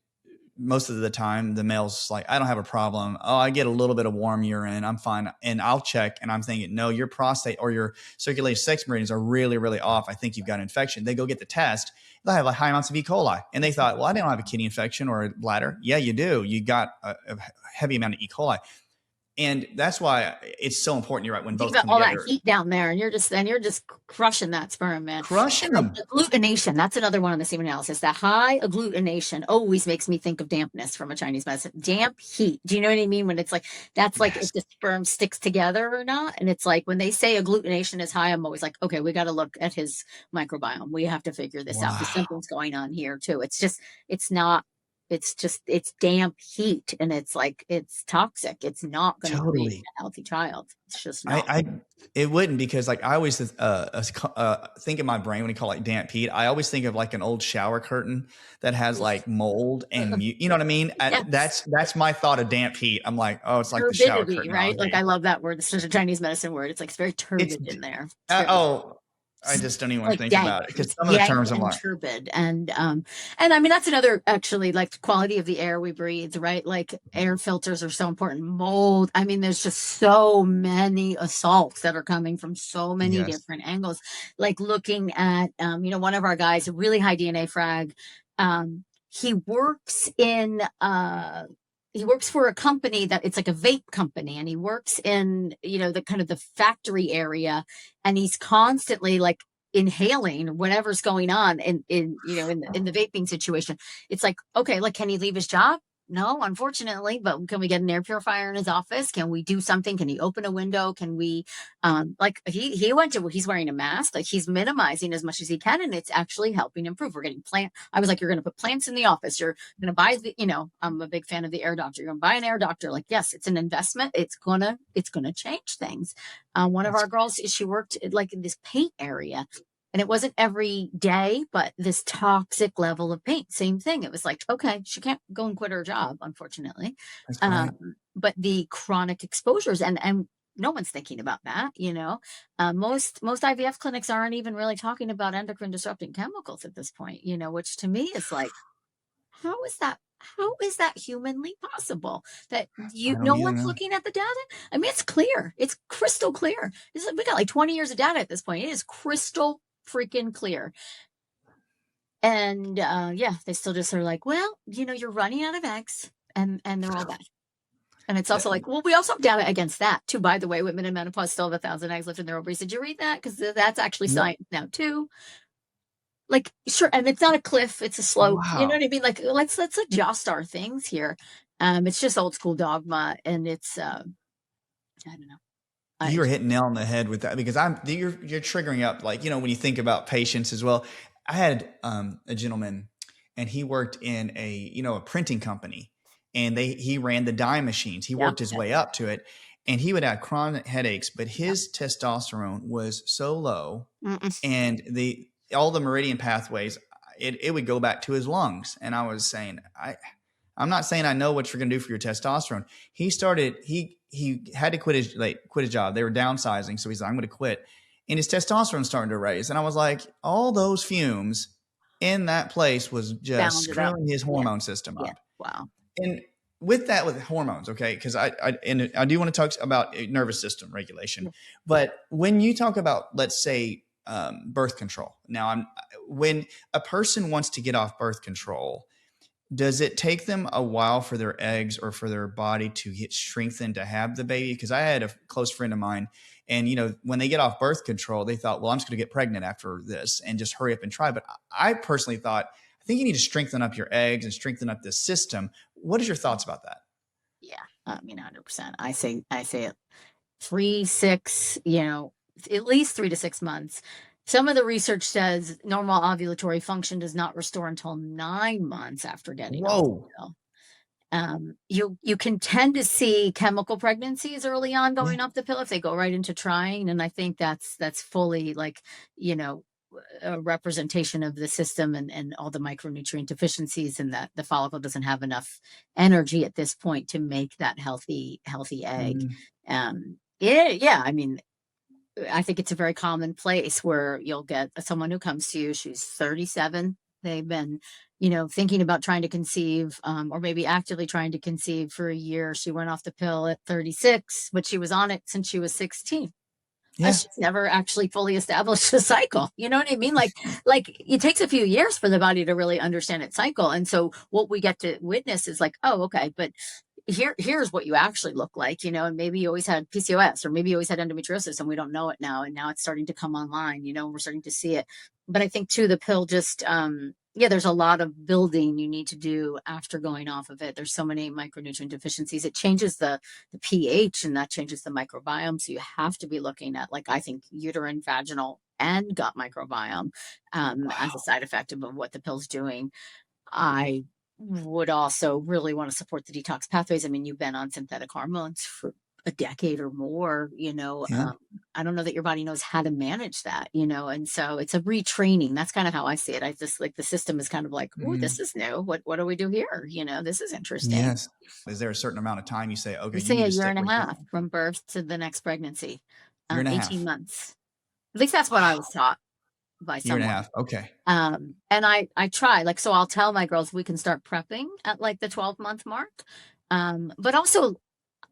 most of the time the male's like, I don't have a problem. Oh, I get a little bit of warm urine, I'm fine. And I'll check and I'm thinking, no, your prostate or your circulating sex meridians are really, really off. I think you've got an infection. They go get the test. They'll have like high amounts of E. coli. And they thought, well, I don't have a kidney infection or a bladder. Yeah, you do. You got a heavy amount of E. coli. And that's why it's so important. You're right. When both got come all together, that heat down there, and you're just crushing that sperm, man. Crushing them. Agglutination. That's another one on the semen analysis. That high agglutination always makes me think of dampness from a Chinese medicine. Damp heat. Do you know what I mean? When it's like, that's like if the sperm sticks together or not. And it's like when they say agglutination is high, I'm always like, okay, we got to look at his microbiome. We have to figure this out. There's something's going on here too. It's damp heat, and it's like, it's toxic. It's not going to create a healthy child. It's just not. It wouldn't, because like I always think in my brain when you call it damp heat, I always think of like an old shower curtain that has like mold and you know what I mean? Yes. That's my thought of damp heat. I'm like, oh, it's like turbidity, the shower curtain, right? Like I love that word. It's just a Chinese medicine word. It's like it's very turbid in there. I just don't even want to think about it, because some of the terms I'm like turbid. And I mean, that's another, actually, like the quality of the air we breathe, right? Like air filters are so important. Mold. I mean, there's just so many assaults that are coming from so many different angles. Like looking at, one of our guys, a really high DNA frag, he works for a company that it's like a vape company, and he works in, the kind of the factory area, and he's constantly like inhaling whatever's going on in the vaping situation. It's like, okay, like, can he leave his job? No, unfortunately, but can we get an air purifier in his office? Can we do something? Can he open a window? Can we, he's wearing a mask, like he's minimizing as much as he can, and it's actually helping improve. We're getting I was like, you're going to put plants in the office. You're going to buy I'm a big fan of the air doctor. You're going to buy an air doctor. Like, yes, it's an investment. It's going to change things. One of our girls, she worked like in this paint area. And it wasn't every day, but this toxic level of paint, same thing. It was like, okay, she can't go and quit her job, unfortunately. But the chronic exposures, and no one's thinking about that, most IVF clinics aren't even really talking about endocrine disrupting chemicals at this point, which to me is like, how is that humanly possible that no one's looking at the data? I mean, it's clear. It's crystal clear. We got like 20 years of data at this point. It is crystal freaking clear. And they still just are like, well, you're running out of eggs, and they're all bad. And it's also like, well, we also have data against that too. By the way, women in menopause still have 1,000 eggs left in their ovaries. Did you read that? Because that's actually science now too. Like, sure, and it's not a cliff, it's a slope. Wow. You know what I mean? Like, let's adjust our things here. It's just old school dogma, and it's I don't know. You were hitting nail on the head with that, because you're triggering up, like, when you think about patients as well. I had a gentleman, and he worked in a printing company, and he ran the dye machines. He Yeah. worked his way up to it, and he would have chronic headaches, but his testosterone was so low, Mm-mm. and all the meridian pathways, it would go back to his lungs. And I was saying, I'm not saying I know what you're going to do for your testosterone. He had to quit his job. They were downsizing, so he's like, I'm going to quit, and his testosterone starting to raise. And I was like, all those fumes in that place was just Bound it up. screwing his Yeah. hormone system Yeah. up. Wow. And with hormones, okay, because I do want to talk about nervous system regulation, but when you talk about, let's say, birth control, now when a person wants to get off birth control, does it take them a while for their eggs or for their body to get strengthened to have the baby? Because I had a close friend of mine, and when they get off birth control, they thought, well, I'm just going to get pregnant after this and just hurry up and try. But I personally thought, I think you need to strengthen up your eggs and strengthen up this system. What is your thoughts about that? Yeah. 100%. I say it 3, 6, at least 3 to 6 months. Some of the research says normal ovulatory function does not restore until 9 months after getting off the Whoa. pill. You can tend to see chemical pregnancies early on going Yeah. off the pill if they go right into trying, and I think that's fully a representation of the system and all the micronutrient deficiencies, and that the follicle doesn't have enough energy at this point to make that healthy egg. Yeah, I mean, I think it's a very common place where you'll get someone who comes to you, she's 37. They've been, thinking about trying to conceive, or maybe actively trying to conceive for a year. She went off the pill at 36, but she was on it since she was 16. Yeah. She's never actually fully established a cycle. You know what I mean? Like it takes a few years for the body to really understand its cycle. And so what we get to witness is like, oh, okay, but here's what you actually look like, and maybe you always had PCOS, or maybe you always had endometriosis and we don't know it now. And now it's starting to come online, we're starting to see it. But I think too, the pill just, there's a lot of building you need to do after going off of it. There's so many micronutrient deficiencies. It changes the pH, and that changes the microbiome. So you have to be looking at, like, I think uterine, vaginal, and gut microbiome as a side effect of what the pill's doing. I would also really want to support the detox pathways. I mean, you've been on synthetic hormones for a decade or more, Yeah. I don't know that your body knows how to manage that, and so it's a retraining. That's kind of how I see it. I just like the system is kind of like, oh, this is new. What do we do here? This is interesting. Yes. Is there a certain amount of time you say, okay, You you say need a to year stick and a with half from birth to the next pregnancy, year and a 18 half? months. At least that's what I was taught by Year and a someone. half. Okay. And I try, like, so I'll tell my girls we can start prepping at like the 12-month mark. But also,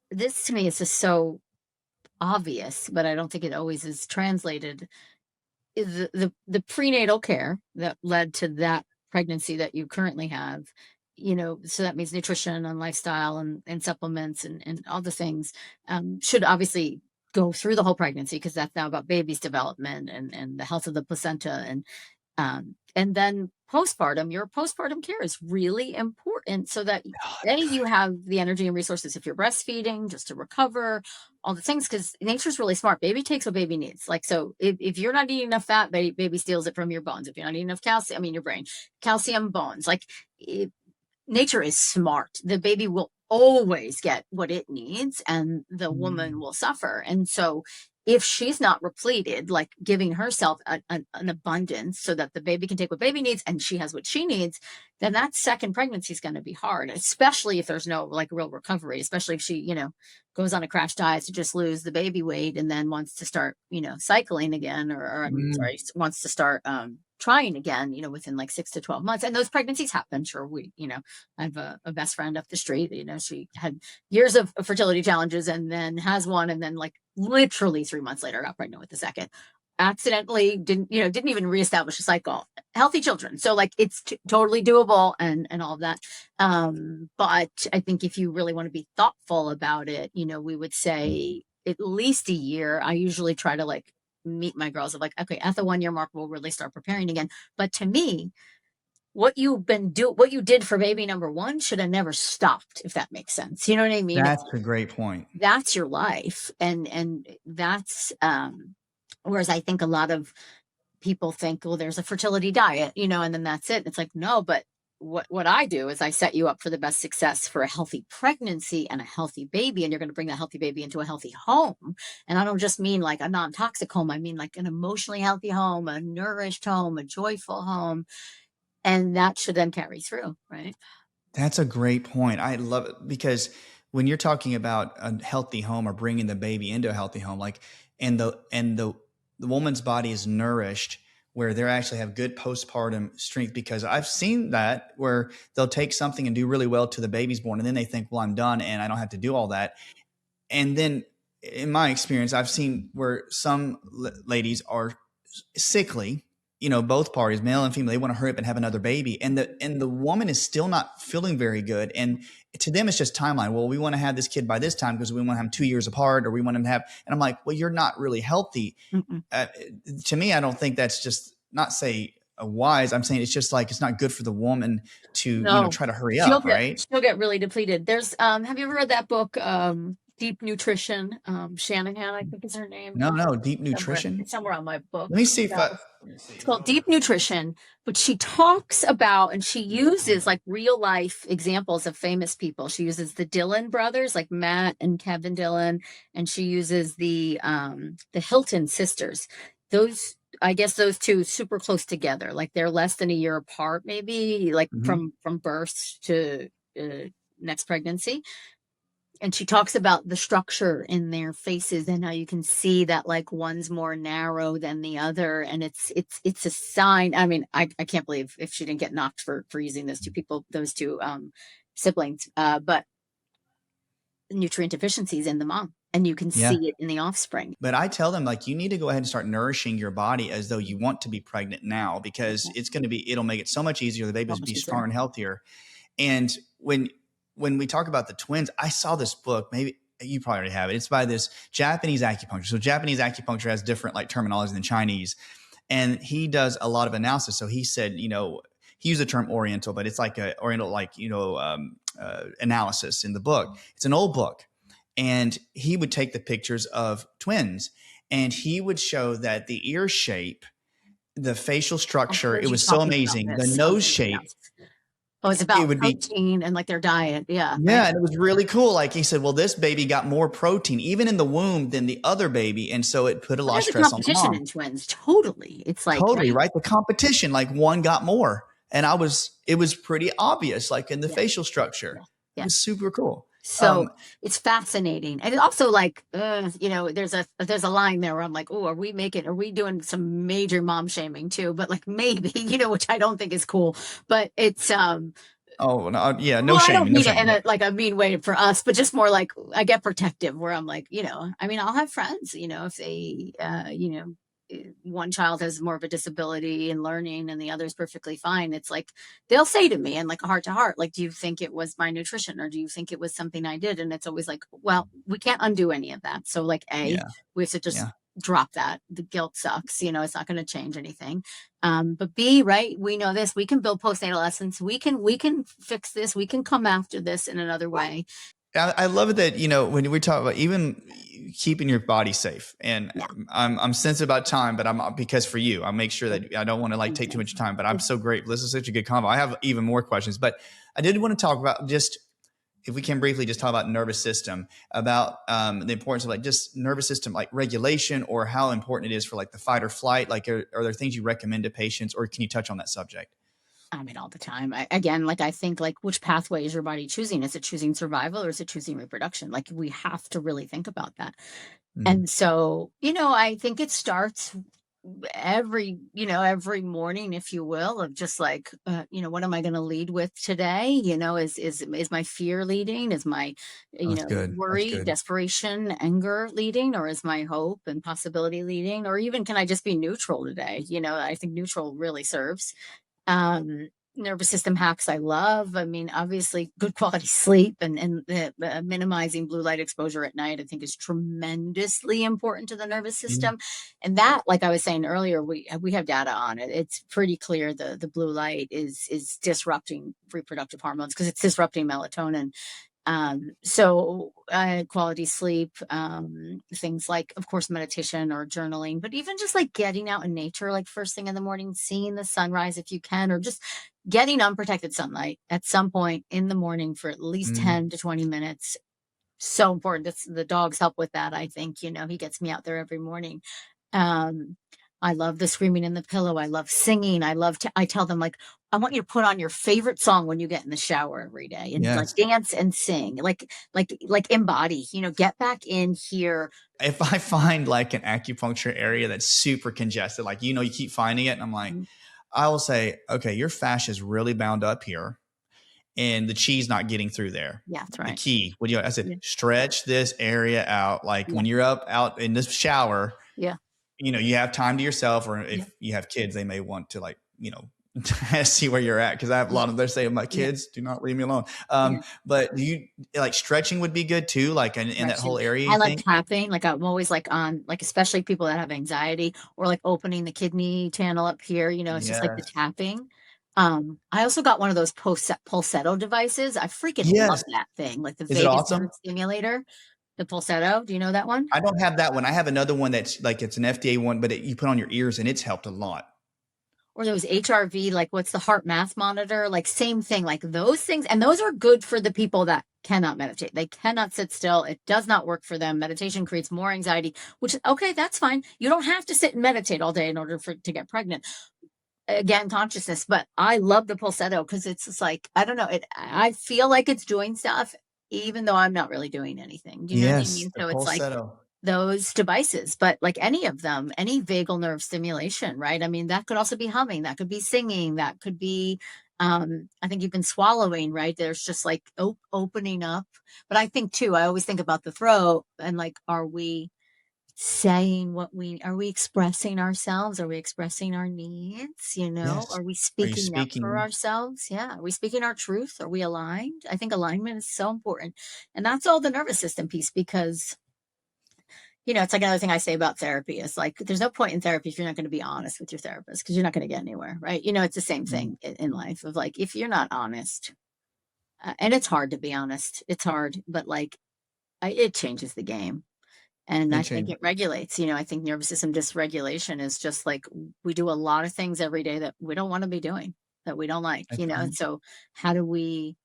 this to me is just so obvious, but I don't think it always is translated. Is the prenatal care that led to that pregnancy that you currently have, so that means nutrition and lifestyle and supplements and all the things, should obviously go through the whole pregnancy, because that's now about baby's development and the health of the placenta, and then postpartum, your postpartum care is really important so that you have the energy and resources if you're breastfeeding, just to recover, all the things, because nature's really smart. Baby takes what baby needs. Like, so if you're not eating enough fat, baby steals it from your bones. If you're not eating enough calcium, your brain, calcium, bones, like, nature is smart. The baby will always get what it needs, and the woman will suffer. And so if she's not repleted, like giving herself an abundance so that the baby can take what baby needs and she has what she needs, then that second pregnancy is going to be hard, especially if there's no like real recovery, especially if she, goes on a crash diet to just lose the baby weight and then wants to start, cycling again, or I mean, sorry, wants to start trying again, within like 6 to 12 months. And those pregnancies happen. Sure. I have a best friend up the street, she had years of fertility challenges and then has one. And then like literally 3 months later, got pregnant with the second. Accidentally didn't even reestablish a cycle. Healthy children. So like it's totally doable and all of that. But I think if you really want to be thoughtful about it, we would say at least a year. I usually try to like meet my girls of like, okay, at the 1 year mark, we'll really start preparing again. But to me, what you did for baby number one should have never stopped, if that makes sense. You know what I mean? That's a great point. That's your life. And that's, whereas I think a lot of people think, well, there's a fertility diet, and then that's it. It's like, no, but what I do is I set you up for the best success for a healthy pregnancy and a healthy baby. And you're going to bring that healthy baby into a healthy home. And I don't just mean like a non-toxic home. I mean like an emotionally healthy home, a nourished home, a joyful home. And that should then carry through, right? That's a great point. I love it because when you're talking about a healthy home or bringing the baby into a healthy home, like, and the woman's body is nourished where they actually have good postpartum strength, because I've seen that where they'll take something and do really well till the baby's born. And then they think, well, I'm done and I don't have to do all that. And then in my experience, I've seen where some ladies are sickly, both parties, male and female, they want to hurry up and have another baby. And the woman is still not feeling very good. And to them, it's just timeline. Well, we want to have this kid by this time because we want to have them 2 years apart, or we want them to have, and I'm like, well, you're not really healthy. To me, I don't think that's just not say a wise. I'm saying it's just like, it's not good for the woman to, No, try to hurry up. Right. she'll get really depleted. There's, have you ever read that book, Deep Nutrition? Shanahan, I think is her name. No, Deep Nutrition. It's somewhere on my book. Let me see if It's called Deep Nutrition, but she talks about, and she uses like real life examples of famous people. She uses the Dillon brothers, like Matt and Kevin Dillon, and she uses the Hilton sisters. I guess those two super close together, like they're less than a year apart, maybe like from birth to next pregnancy. And she talks about the structure in their faces and how you can see that like one's more narrow than the other. And it's a sign. I mean, I can't believe if she didn't get knocked for using those two siblings, but nutrient deficiencies in the mom. And you can see it in the offspring. But I tell them, like, you need to go ahead and start nourishing your body as though you want to be pregnant now, because it'll make it so much easier. The baby will be stronger and healthier. And when we talk about the twins, I saw this book, maybe you probably already have it. It's by this Japanese acupuncture. So Japanese acupuncture has different like terminology than Chinese. And he does a lot of analysis. So he said, he used the term Oriental, but it's like a Oriental, analysis in the book. It's an old book. And he would take the pictures of twins and he would show that the ear shape, the facial structure, it was so amazing. The nose shape. Oh, it's about protein and like their diet. Yeah. Yeah. And it was really cool. Like he said, well, this baby got more protein even in the womb than the other baby. And so it put a lot of stress on the mom. In twins. Totally. It's like. Totally. Right. The competition, like one got more. And it was pretty obvious, like in the facial structure. It was super cool. So it's fascinating. And also like, there's a line there where I'm like, oh, are we doing some major mom shaming too? But like maybe, which I don't think is cool, but it's, no shame. I don't mean it in a mean way for us, but just more like I get protective where I'm like, I'll have friends, if they, one child has more of a disability in learning and the other is perfectly fine. It's like, they'll say to me and like a heart to heart, like, do you think it was my nutrition or do you think it was something I did? And it's always like, well, we can't undo any of that. So like, we have to just drop that. The guilt sucks, it's not going to change anything. But B, right. We know this, we can build post-adolescence. We can fix this. We can come after this in another way. I love it that, when we talk about even keeping your body safe, and I'm sensitive about time, but because for you, I'll make sure that I don't want to take too much time, but I'm so grateful. This is such a good convo. I have even more questions, but I did want to talk about just, if we can briefly just talk about nervous system, about the importance of just nervous system, like regulation, or how important it is for the fight or flight. Like, are there things you recommend to patients, or can you touch on that subject? All the time. I think which pathway is your body choosing? Is it choosing survival or is it choosing reproduction? Like, we have to really think about that. And so, I think it starts every morning, if you will, of just what am I going to lead with today? Is my fear leading? Is my, worry, desperation, anger leading? Or is my hope and possibility leading? Or even, can I just be neutral today? I think neutral really serves. Nervous system hacks I love. Obviously good quality sleep and minimizing blue light exposure at night, I think, is tremendously important to the nervous system. And that, like I was saying earlier, we have data on it. It's pretty clear the blue light is disrupting reproductive hormones because it's disrupting melatonin. So quality sleep, things like, of course, meditation or journaling, but even just like getting out in nature, like first thing in the morning, seeing the sunrise if you can, or just getting unprotected sunlight at some point in the morning for at least Mm, 10 to 20 minutes. So important. The dogs help with that. I think, he gets me out there every morning. Um, I love the screaming in the pillow. I love singing. I tell them, like, I want you to put on your favorite song when you get in the shower every day and like yes. dance and sing, like embody, get back in here. If I find like an acupuncture area that's super congested, like, you keep finding it, and I'm like, Mhm. I will say, okay, your fascia is really bound up here and the chi's not getting through there. Yeah, that's The right. key, I said, Yeah. stretch this area out. Like Yeah. when you're out in this shower, Yeah. you have time to yourself, or Yeah. if you have kids, they may want to, like, see where you're at. Cause I have a Yeah. lot of, they're saying, my Yeah. kids, do not leave me alone. Yeah. But do you like stretching would be good too? Like in that Stretching. whole area, I you like think? tapping. Like I'm always like on, like, especially people that have anxiety, or like opening the kidney channel up here, it's just like the Yes. tapping. I also got one of those pulsetto devices. I freaking love Yes. that thing, like the Is it vagus awesome? nerve stimulator, the pulsetto. Do you know that one? I don't have that one. I have another one that's like, it's an FDA one, but you put on your ears and it's helped a lot. Or those HRV, like what's the heart math monitor? Like same thing, like those things. And those are good for the people that cannot meditate. They cannot sit still. It does not work for them. Meditation creates more anxiety, which, okay, that's fine. You don't have to sit and meditate all day in order to get pregnant. Again, consciousness. But I love the pulsetto because it's just like, I don't know, I feel like it's doing stuff, even though I'm not really doing anything. Do you know what I Yes. mean? The So it's like falsetto. those devices, but like any of them, any vagal nerve stimulation, right? I mean, that could also be humming, that could be singing, that could be, I think you've been swallowing, right? There's just like opening up. But I think too, I always think about the throat and like, are we saying are we expressing ourselves? Are we expressing our needs? Yes. Are we Are you speaking up for speaking? ourselves? Yeah. Are we speaking our truth? Are we aligned? I think alignment is so important. And that's all the nervous system piece because it's like another thing I say about therapy is like, there's no point in therapy if you're not going to be honest with your therapist because you're not going to get anywhere, right? It's the same Mm, thing in life of like, if you're not honest, and it's hard to be honest, it's hard, but like, it changes the game. And it I think changed. it regulates, I think nervous system dysregulation is just like we do a lot of things every day that we don't want to be doing, that we don't like, That's and right. so how do we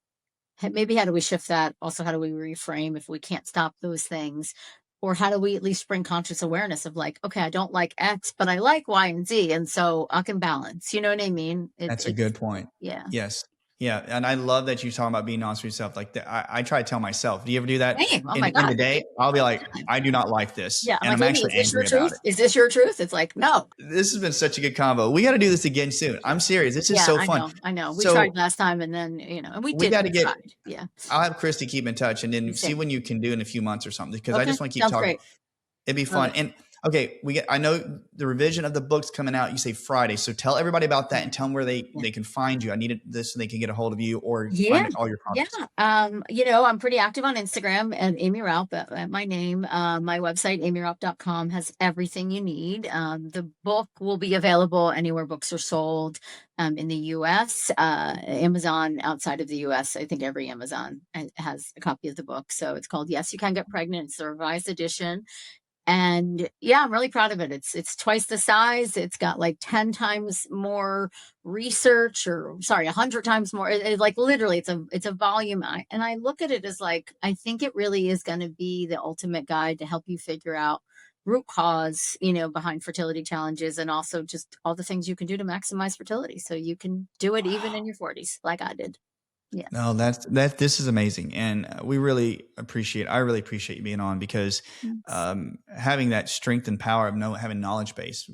maybe how do we shift that? Also, how do we reframe if we can't stop those things? Or how do we at least bring conscious awareness of like, okay, I don't like X, but I like Y and Z. And so I can balance. You know what I mean? That's a It's, good point. yeah. Yes. Yeah. And I love that you talk about being honest with yourself. Like I try to tell myself, do you ever do that Same. Oh my in the God. day? I'll be All like, the time. I do not like this. Yeah. I'm And like, I'm Aimee, actually is this your angry about truth? it. Is this your truth? It's like, no. This has been such a good combo. We got to do this again soon. I'm serious. This is Yeah, so I fun. know. I know. We tried So last time and then, and we we did, got we to get, tried. Yeah. I'll have Christy keep in touch and then see Same. when you can do in a few months or something, because I Okay. just want to keep Sounds talking. great. It'd be Love fun. it. And okay, I know the revision of the book's coming out. You say Friday. So tell everybody about that and tell them where Yeah. they can find you. I needed this so they can get a hold of you or Yeah. find all your Yeah. products. I'm pretty active on Instagram and Aimee Raupp at my name. My website, aimeeraupp.com, has everything you need. The book will be available anywhere books are sold in the US. Amazon outside of the US, I think every Amazon has a copy of the book. So it's called Yes, You Can Get Pregnant. It's the revised edition. And yeah, I'm really proud of it. It's twice the size. It's got like 10 times more research, or sorry, 100 times more. Like literally it's a volume. And I look at it as like, I think it really is going to be the ultimate guide to help you figure out root cause, behind fertility challenges, and also just all the things you can do to maximize fertility. So you can do it even in your 40s, like I did. Yeah. No, this is amazing. And we really I really appreciate you being on, because Thanks. having that strength and power of having knowledge base,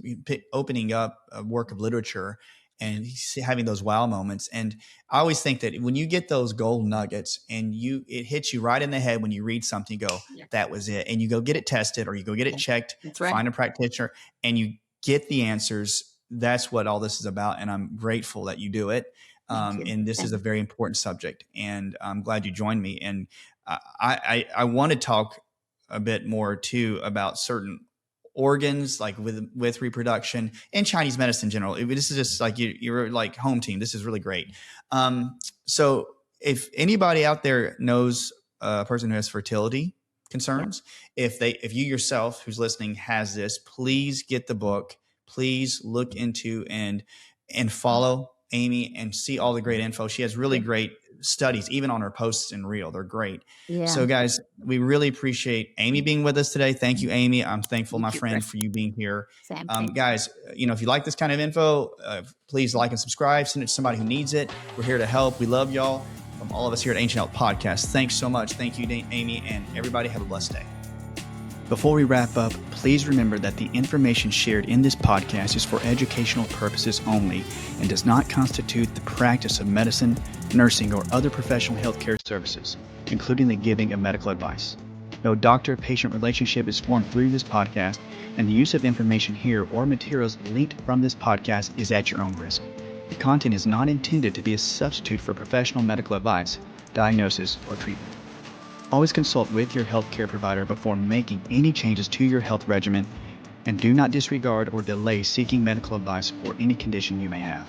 opening up a work of literature and having those wow moments. And I always think that when you get those gold nuggets and it hits you right in the head when you read something, you go, Yeah. that was it. And you go get it tested or you go get it Yeah. checked, That's right. find a practitioner and you get the answers. That's what all this is about. And I'm grateful that you do it. Thank you. And this is Thank a very important subject, and I'm glad you joined me. And I want to talk a bit more too about certain organs, like with reproduction and Chinese medicine in general. This is just like you're like home team. This is really great. So if anybody out there knows a person who has fertility concerns. If you yourself who's listening has this, please get the book. Please look into and follow Aimee and see all the great info. She has really great studies, even on her posts in Reel. They're great. Yeah. So guys, we really appreciate Aimee being with us today. Thank you, Aimee. I'm thankful, my friend, for you being here. Same. Guys, if you like this kind of info, please like and subscribe. Send it to somebody who needs it. We're here to help. We love y'all. From all of us here at Ancient Health Podcast, thanks so much. Thank you, Aimee, and everybody have a blessed day. Before we wrap up, please remember that the information shared in this podcast is for educational purposes only and does not constitute the practice of medicine, nursing, or other professional healthcare services, including the giving of medical advice. No doctor-patient relationship is formed through this podcast, and the use of information here or materials linked from this podcast is at your own risk. The content is not intended to be a substitute for professional medical advice, diagnosis, or treatment. Always consult with your healthcare provider before making any changes to your health regimen, and do not disregard or delay seeking medical advice for any condition you may have.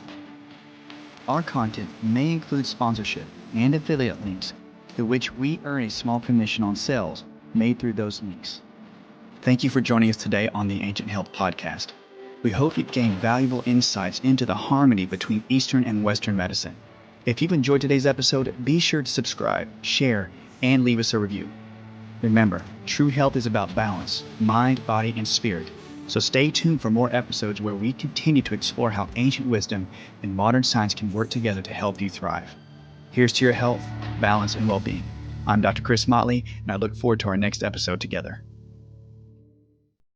Our content may include sponsorship and affiliate links, through which we earn a small commission on sales made through those links. Thank you for joining us today on the Ancient Health Podcast. We hope you've gained valuable insights into the harmony between Eastern and Western medicine. If you've enjoyed today's episode, be sure to subscribe, share, and leave us a review. Remember, true health is about balance, mind, body, and spirit. So stay tuned for more episodes where we continue to explore how ancient wisdom and modern science can work together to help you thrive. Here's to your health, balance, and well-being. I'm Dr. Chris Motley, and I look forward to our next episode together.